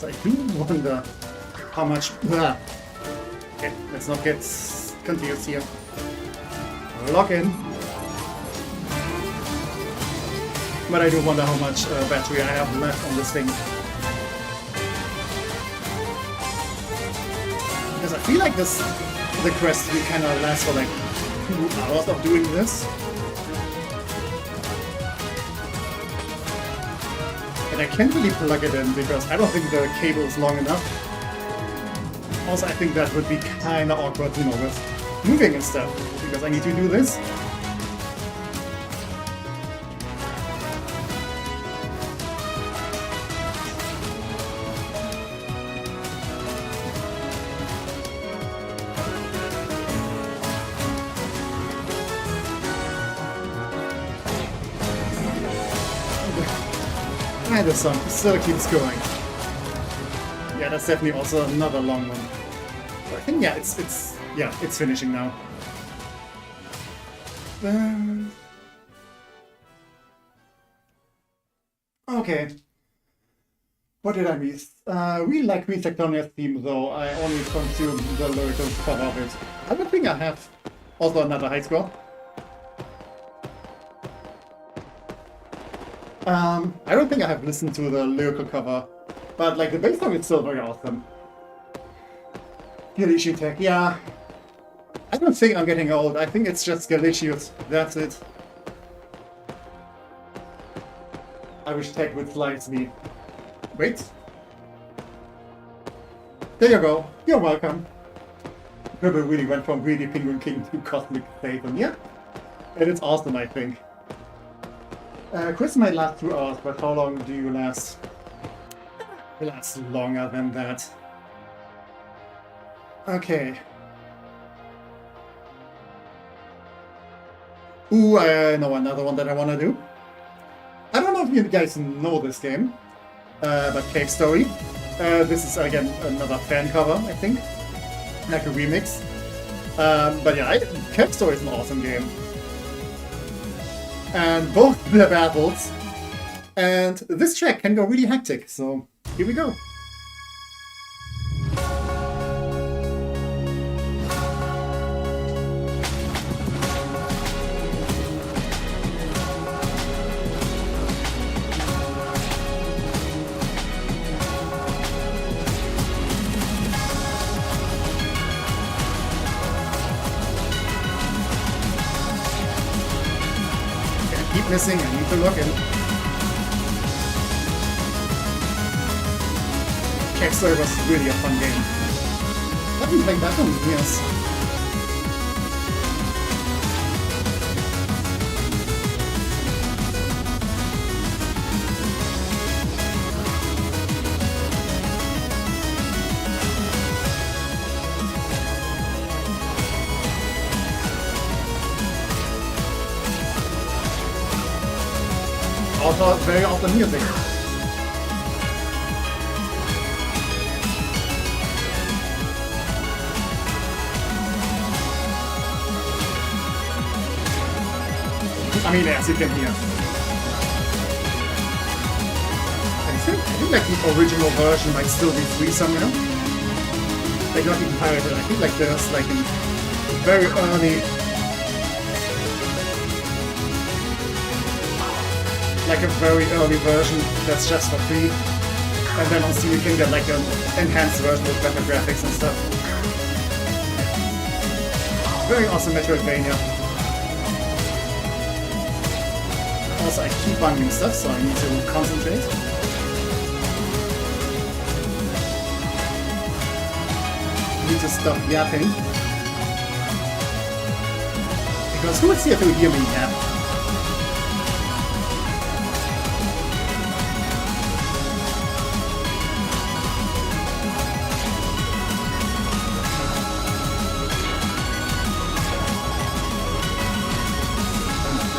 I do wonder how much... Okay, let's not get confused here. Lock in. But I do wonder how much battery I have left on this thing. Because I feel like the quest will kind of last for like 2 hours of doing this. And I can't really plug it in because I don't think the cable is long enough. Also, I think that would be kinda awkward, you know, with moving and stuff, because I need to do this. And the song still keeps going. Yeah, that's definitely also another long one. So I think, yeah, it's finishing now. Okay. What did I miss? Really like Queen TecManiac's theme, though I only consumed the lyrical cover of it. I don't think I have also another high score. I don't think I have listened to the lyrical cover, but like the bass song is still very awesome. Galician Tech, yeah. I don't think I'm getting old, I think it's just Galicious, that's it. I wish Tech would slice me. Wait. There you go, you're welcome. Purple really went from Greedy Penguin King to Cosmic Satan, yeah? And it's awesome, I think. Chris might last 2 hours, but how long do you last? You last longer than that. Okay. Ooh, I know another one that I want to do. I don't know if you guys know this game, but Cave Story. This is again another fan cover, I think. Like a remix. But yeah, Cave Story is an awesome game. And both the battles and this track can go really hectic, so here we go. Missing, I need to look in. Catswing was really a fun game. I haven't played that one in years. Also very awesome music. I mean, as you can hear. I think like the original version might still be free somewhere. Like not even pirated. I think like there's like a very early version that's just for free, and then on Steam you can get like an enhanced version with better graphics and stuff. Very awesome Metroidvania. Also, I keep banging stuff, so I need to concentrate. Need to stop yapping. Because who is here to hear me yap?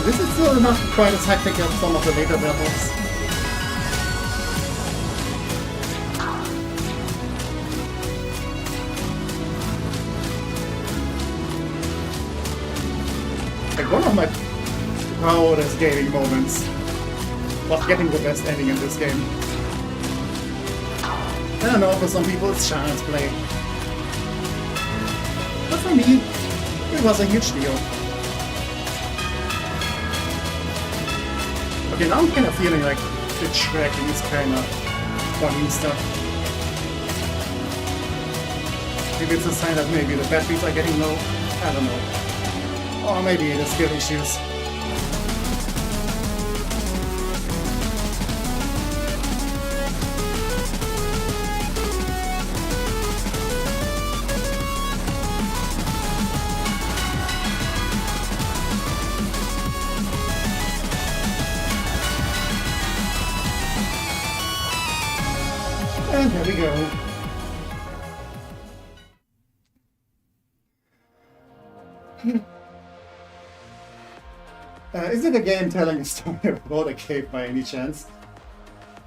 This is still not quite as hectic as some of the later battles. Like one of my proudest gaming moments was getting the best ending in this game. I don't know, for some people it's child's play. But for me, it was a huge deal. Okay, now I'm kind of feeling like the tracking is kind of funny stuff. Maybe it's a sign that maybe the batteries are getting low. I don't know. Or maybe it is skill issues. And there we go. Is it a game telling a story about a cave by any chance?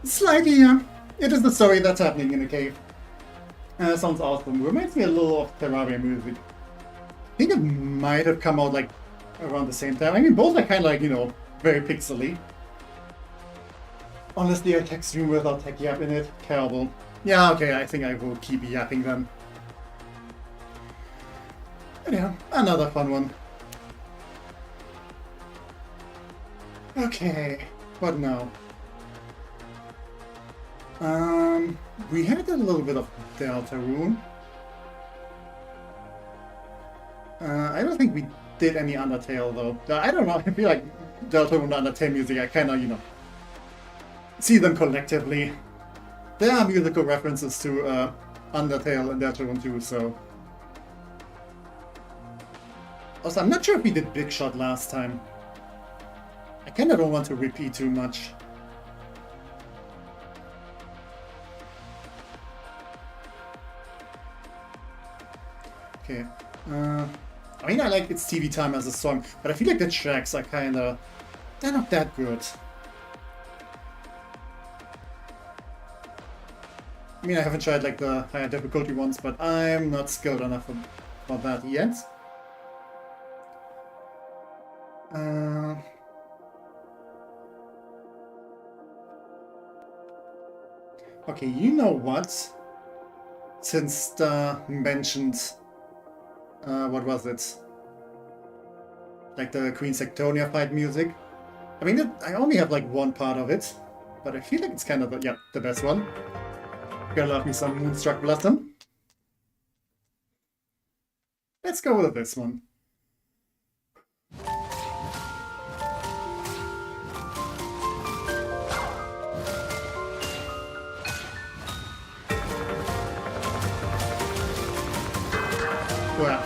Slightly, yeah. It is the story that's happening in a cave. Sounds awesome. Reminds me a little of Terraria music. I think it might have come out like around the same time. I mean, both are kind of like, you know, very pixely. Honestly, a tech stream without tech yap in it. Terrible. Yeah, okay, I think I will keep yapping then. But yeah, another fun one. Okay, what now? We had a little bit of Deltarune. I don't think we did any Undertale though. I don't know, I feel like Deltarune and Undertale music, I kinda, you know, see them collectively. There are musical references to Undertale and Deltarune too, so... Also, I'm not sure if we did Big Shot last time. I kinda don't want to repeat too much. Okay. I mean, I like It's TV Time as a song, but I feel like the tracks are kinda... they're not that good. I mean, I haven't tried like the higher difficulty ones, but I'm not skilled enough for that yet. Okay, you know what? Since Star mentioned, what was it? Like the Queen Sectonia fight music. I mean, I only have like one part of it, but I feel like it's kind of the best one. Gotta love me some Moonstruck Blossom. Let's go with this one. Well.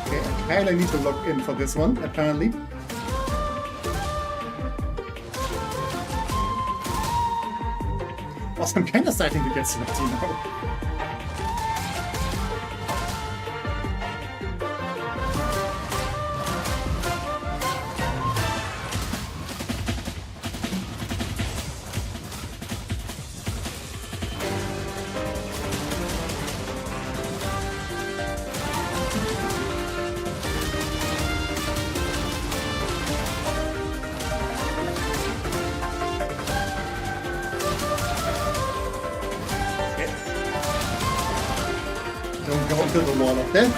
Okay, I kinda need to log in for this one, apparently. Also, I'm kinda starting to get sweaty now. Don't go into the wall up there.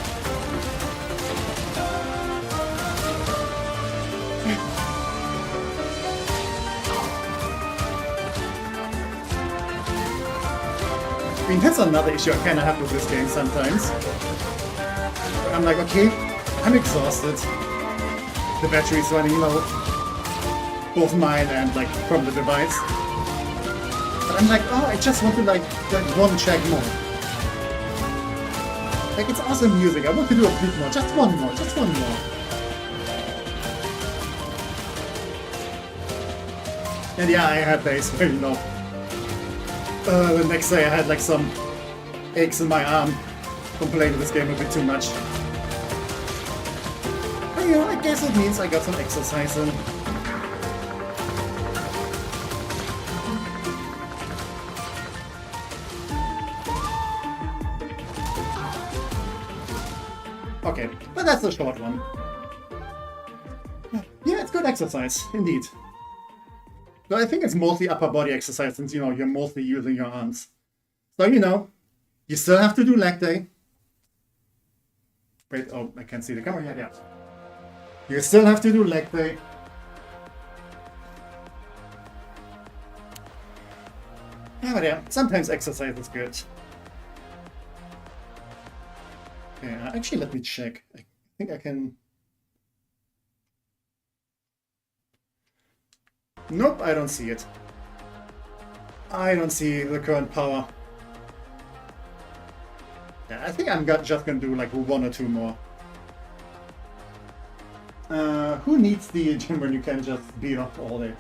I mean, that's another issue I kind of have with this game sometimes. I'm like, okay, I'm exhausted. The battery's running low. Both mine and, like, from the device. I'm like, oh, I just want to like one track more. Like, it's awesome music. I want to do a bit more. Just one more. Just one more. And yeah, I had bass, but you know. The next day I had like some aches in my arm from playing this game a bit too much. But you know, I guess it means I got some exercise in. Okay, but that's a short one. Yeah, it's good exercise, indeed. But I think it's mostly upper body exercise since, you know, you're mostly using your arms. So, you know, you still have to do leg day. Wait, oh, I can't see the camera yet, yeah. You still have to do leg day. Yeah, but yeah, sometimes exercise is good. Yeah, actually, let me check. I think I can... Nope, I don't see it. I don't see the current power. Yeah, I think I'm just gonna do like one or two more. Who needs the gym when you can just beat up all day?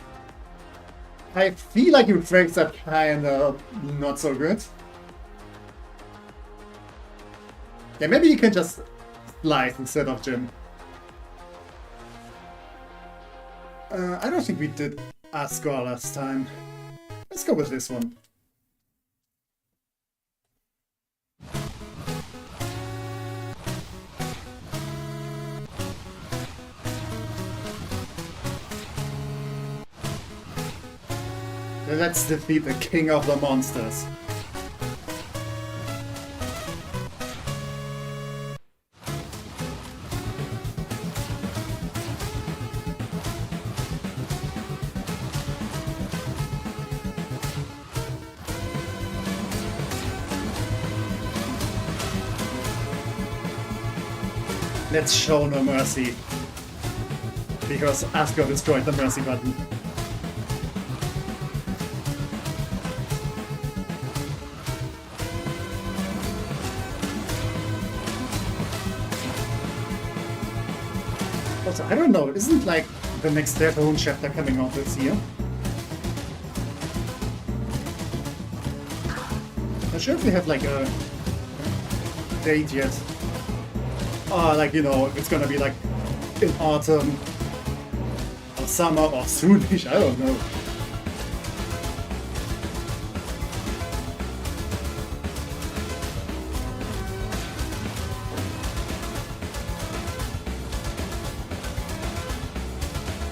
I feel like your frames are kinda not so good. Yeah, maybe you can just slice instead of gym. I don't think we did Asgore last time. Let's go with this one. Let's defeat the king of the monsters. Let's show no mercy. Because Asgore destroyed the mercy button. Also, I don't know, isn't like the next Deltarune chapter coming out this year? Not sure if we have like a date yet. Like, you know, it's gonna be like in autumn or summer or soonish, I don't know.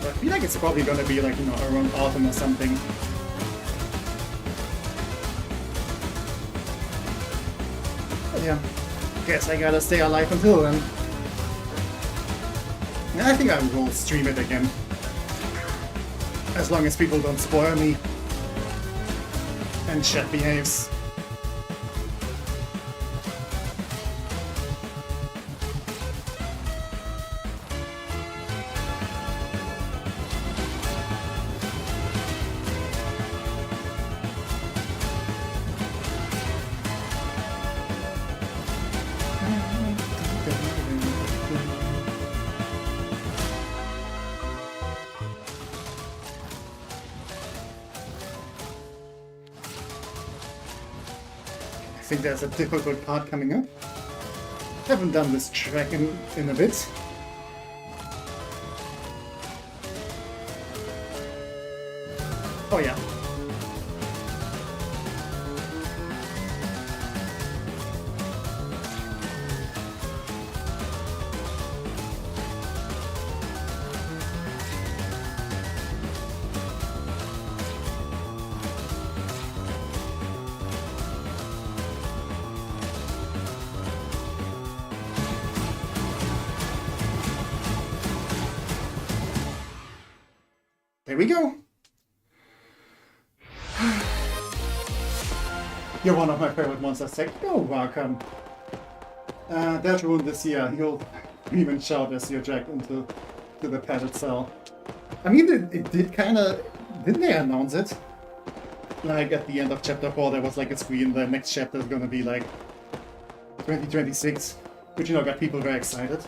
But I feel like it's probably gonna be like, you know, around autumn or something. But yeah. Guess I gotta stay alive until then. I think I will stream it again. As long as people don't spoil me. And chat behaves. I think there's a difficult part coming up. Haven't done this track in a bit. Oh yeah. There we go. You're one of my favorite monsters, Tech. You're welcome. Deltarune this year, you'll even shout as you're dragged into the padded cell. I mean, it did kind of... Didn't they announce it? like at the end of chapter 4 there was like a screen, the next chapter is gonna be like 2026, which, you know, got people very excited.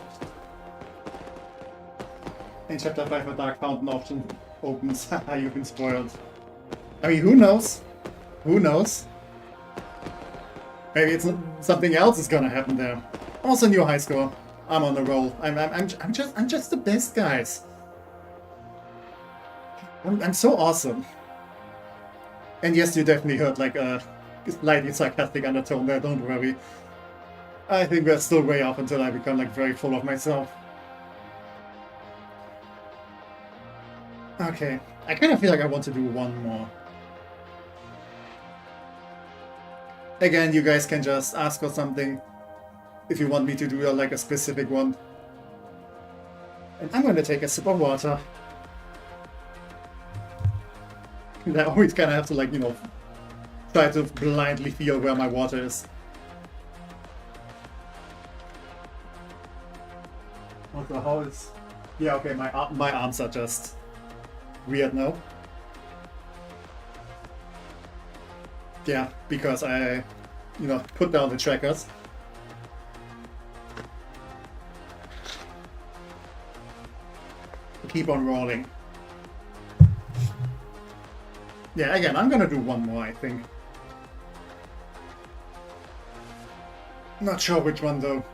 In chapter 5 a Dark Fountain option opens. Haha, you've been spoiled. I mean, who knows? Who knows? Maybe it's something else is gonna happen there. Also new high score. I'm on the roll. I'm just the best, guys. I'm so awesome. And yes, you definitely heard like a slightly sarcastic undertone there, don't worry. I think we're still way off until I become like very full of myself. Okay, I kind of feel like I want to do one more. Again, you guys can just ask for something if you want me to do like a specific one. And I'm gonna take a sip of water. And I always kind of have to, like, you know, try to blindly feel where my water is. Also, how is... Yeah, okay, my arms are just weird now. Yeah, because I, you know, put down the trackers. Keep on rolling. Yeah, again, I'm gonna do one more, I think. Not sure which one, though.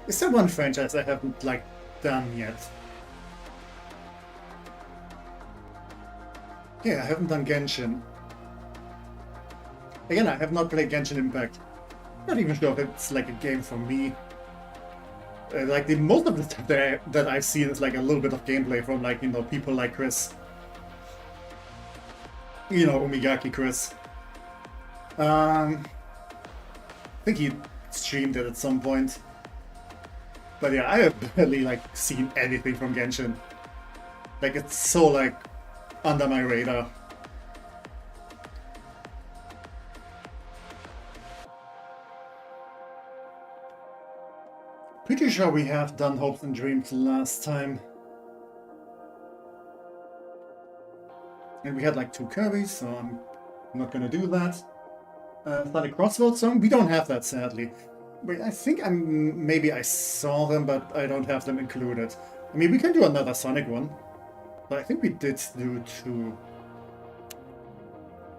Is there one franchise I haven't, like, done yet? Yeah, I haven't done Genshin. Again, I have not played Genshin Impact. Not even sure if it's, like, a game for me. Like, most of the stuff that I've seen is, like, a little bit of gameplay from, like, you know, people like Chris. You know, Omigaki Chris. I think he streamed it at some point. But yeah, I have barely, like, seen anything from Genshin. Like, it's so, like, under my radar. Pretty sure we have done Hopes and Dreams last time. And we had like 2 Kirby's, so I'm not gonna do that. Started Crossroads song? We don't have that, sadly. Wait, I think maybe I saw them, but I don't have them included. I mean, we can do another Sonic one. But I think we did do 2.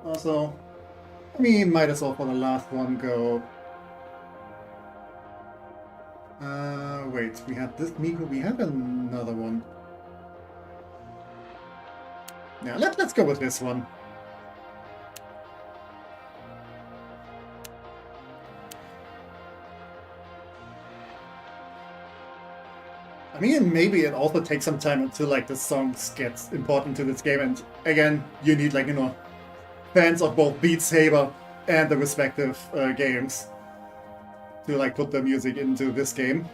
Also, I mean, might as well for the last one go... wait, we had this Miku, we have another one. Yeah, let's go with this one. I mean, maybe it also takes some time until, like, the songs get important to this game, and again, you need, like, you know, fans of both Beat Saber and the respective games to, like, put the music into this game.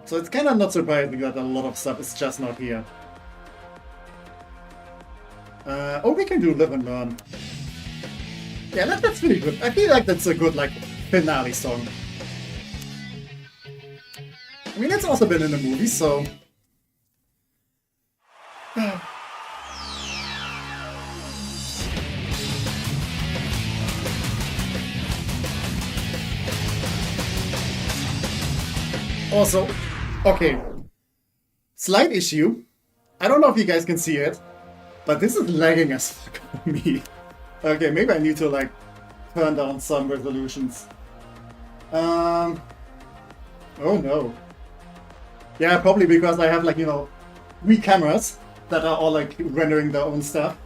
So it's kind of not surprising that a lot of stuff is just not here. Oh, we can do Live and Learn. Yeah, that's really good. I feel like that's a good, like, finale song. I mean, it's also been in the movie, so... Also, okay, slight issue. I don't know if you guys can see it, but this is lagging as fuck for me. Okay, maybe I need to, like, turn down some resolutions. Oh no. Yeah, probably because I have, like, you know, 3 cameras that are all, like, rendering their own stuff.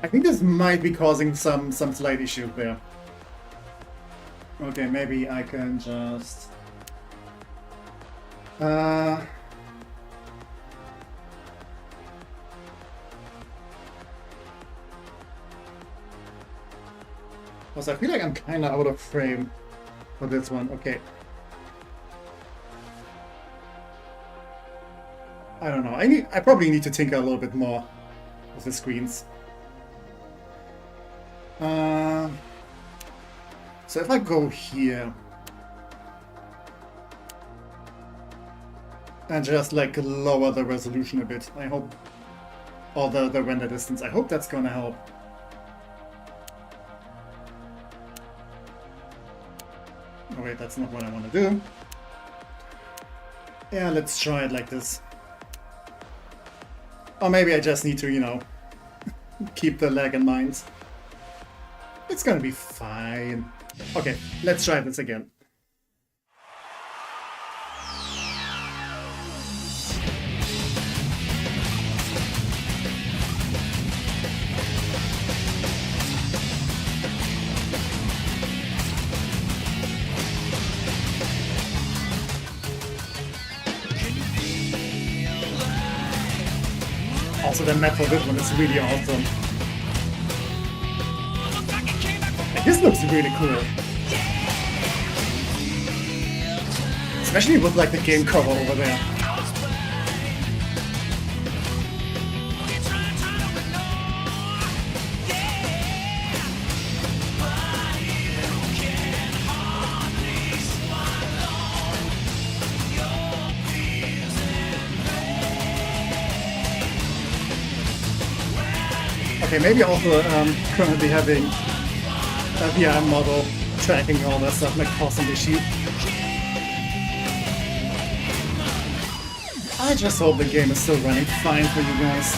I think this might be causing some slight issues there. Okay, maybe I can just... Also, I feel like I'm kind of out of frame for this one. Okay. I don't know. I probably need to tinker a little bit more with the screens. So if I go here... And just like lower the resolution a bit. I hope, or the render distance. I hope that's gonna help. Oh wait, that's not what I want to do. Yeah, let's try it like this. Or maybe I just need to, you know, keep the lag in mind. It's gonna be fine. Okay, let's try this again. Also, the map for this one is really awesome. And this looks really cool. Especially with like the game cover over there. Okay, maybe also currently having a VR model tracking all that stuff might cause some issue. I just hope the game is still running fine for you guys.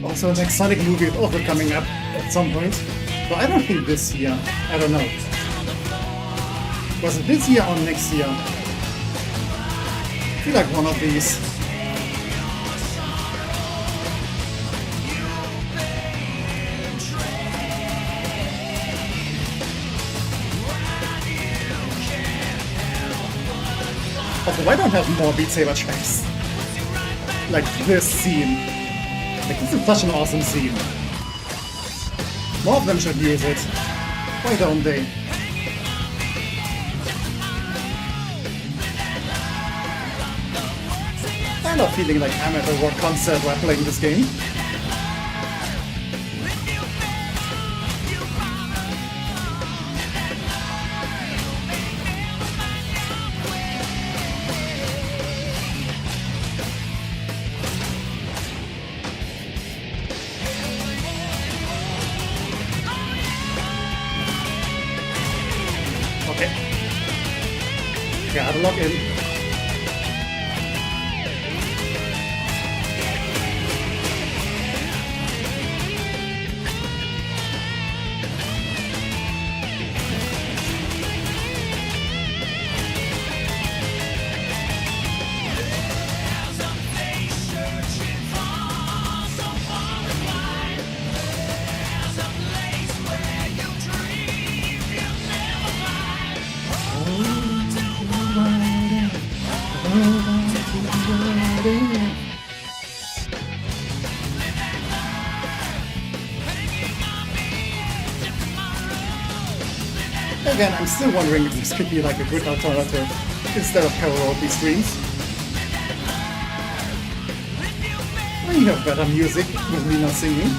Also, an exotic movie is also coming up at some point. But I don't think this year. I don't know. Was it this year or next year? I feel like one of these. Also, why don't I have more Beat Saber tracks? Like this scene. Like, this is such an awesome scene. More of them should use it. Why don't they? I love feeling like I'm at a rock concert while playing this game. Gotta lock in. Again, I'm still wondering if this could be like a good alternative instead of karaoke streams. We have better music with me not singing.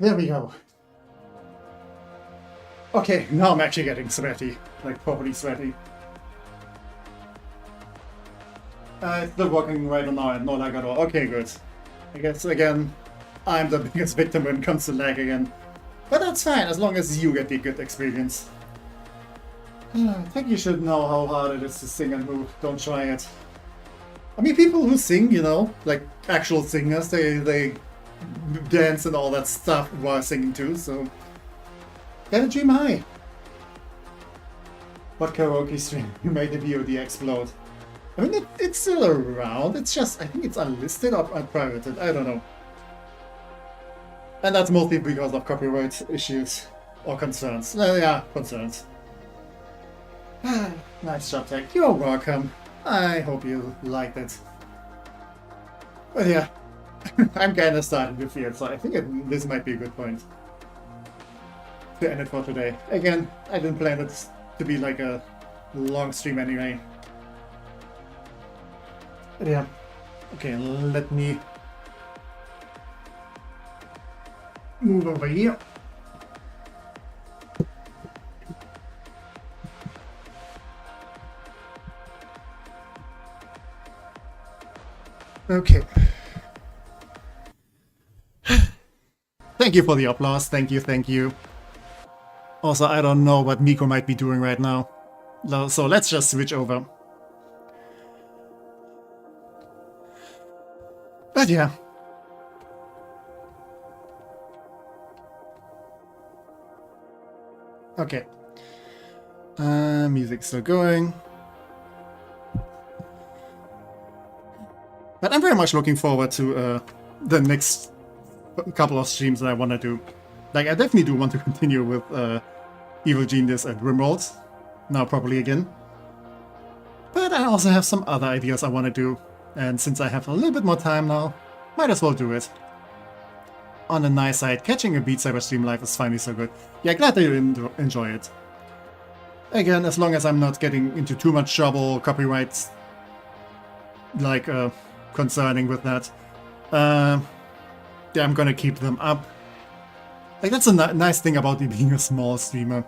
There we go. Okay, now I'm actually getting sweaty. Like, properly sweaty. It's still working right now and no lag at all. Okay, good. I guess, again, I'm the biggest victim when it comes to lag again. But that's fine, as long as you get the good experience. I think you should know how hard it is to sing and move. Don't try it. I mean, people who sing, you know, like actual singers, they dance and all that stuff while singing too, so... Get a dream high! What karaoke stream made the VOD explode? I mean, it's still around, it's just, I think it's unlisted or unprivated, I don't know. And that's mostly because of copyright issues or concerns. Yeah, concerns. Nice job, Tech. You're welcome. I hope you liked it. But yeah, I'm kinda starting to feel, so I think this might be a good point to end it for today. Again, I didn't plan it to be like a long stream anyway. But yeah, okay, let me move over here. Okay. Thank you for the applause. Thank you, thank you. Also, I don't know what Miko might be doing right now. So let's just switch over. But yeah. Okay. Music's still going. But I'm very much looking forward to the next couple of streams that I want to do. Like, I definitely do want to continue with Evil Genius and Rimworld, now probably again. But I also have some other ideas I want to do, and since I have a little bit more time now, might as well do it. On the nice side, catching a Beat Saber stream live is finally so good. Yeah, glad that you enjoy it. Again, as long as I'm not getting into too much trouble, copyrights, like, concerning with that. Yeah, I'm gonna keep them up. Like, that's a nice thing about being a small streamer.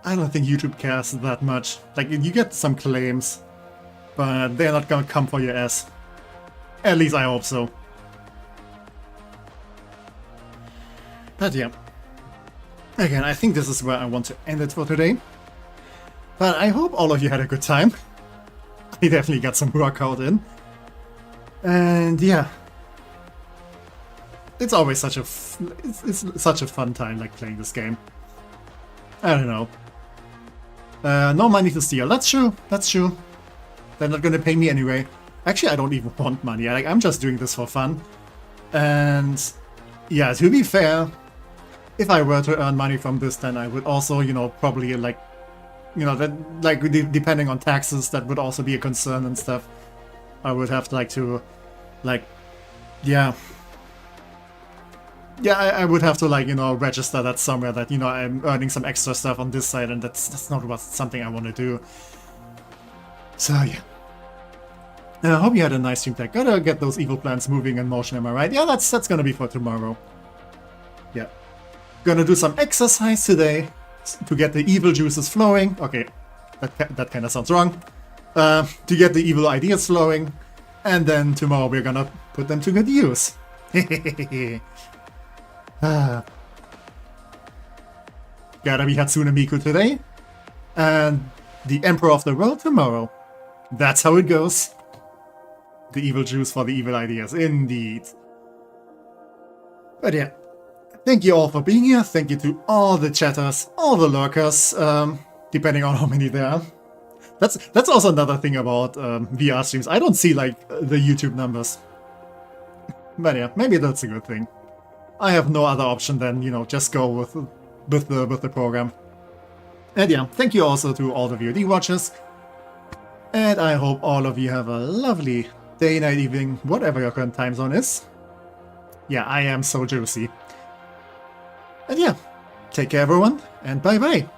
I don't think YouTube cares that much. Like, you get some claims, but they're not gonna come for your ass. At least I hope so. But yeah. Again, I think this is where I want to end it for today. But I hope all of you had a good time. I definitely got some workout in. And yeah, it's always such a it's such a fun time, like, playing this game. I don't know. No money to steal. That's true. That's true. They're not gonna pay me anyway. Actually, I don't even want money. I'm just doing this for fun. And yeah, to be fair, if I were to earn money from this, then I would also, you know, probably like, you know, that, like, depending on taxes, that would also be a concern and stuff. I would have to, like, yeah. Yeah, I would have to, like, you know, register that somewhere that, you know, I'm earning some extra stuff on this side, and that's not something I want to do. So, yeah. I hope you had a nice stream, Tech. Gotta get those evil plants moving in motion, am I right? Yeah, that's gonna be for tomorrow. Yeah. Gonna do some exercise today to get the evil juices flowing. Okay, that kind of sounds wrong. To get the evil ideas flowing, and then tomorrow we're gonna put them to good use. Gotta be Hatsune Miku today, and the Emperor of the World tomorrow. That's how it goes. The evil juice for the evil ideas, indeed. But yeah, thank you all for being here. Thank you to all the chatters, all the lurkers, depending on how many there are. That's also another thing about VR streams. I don't see, like, the YouTube numbers. But yeah, maybe that's a good thing. I have no other option than, you know, just go with the program. And yeah, thank you also to all the VOD watchers. And I hope all of you have a lovely day, night, evening, whatever your current time zone is. Yeah, I am so juicy. And yeah, take care everyone, and bye bye.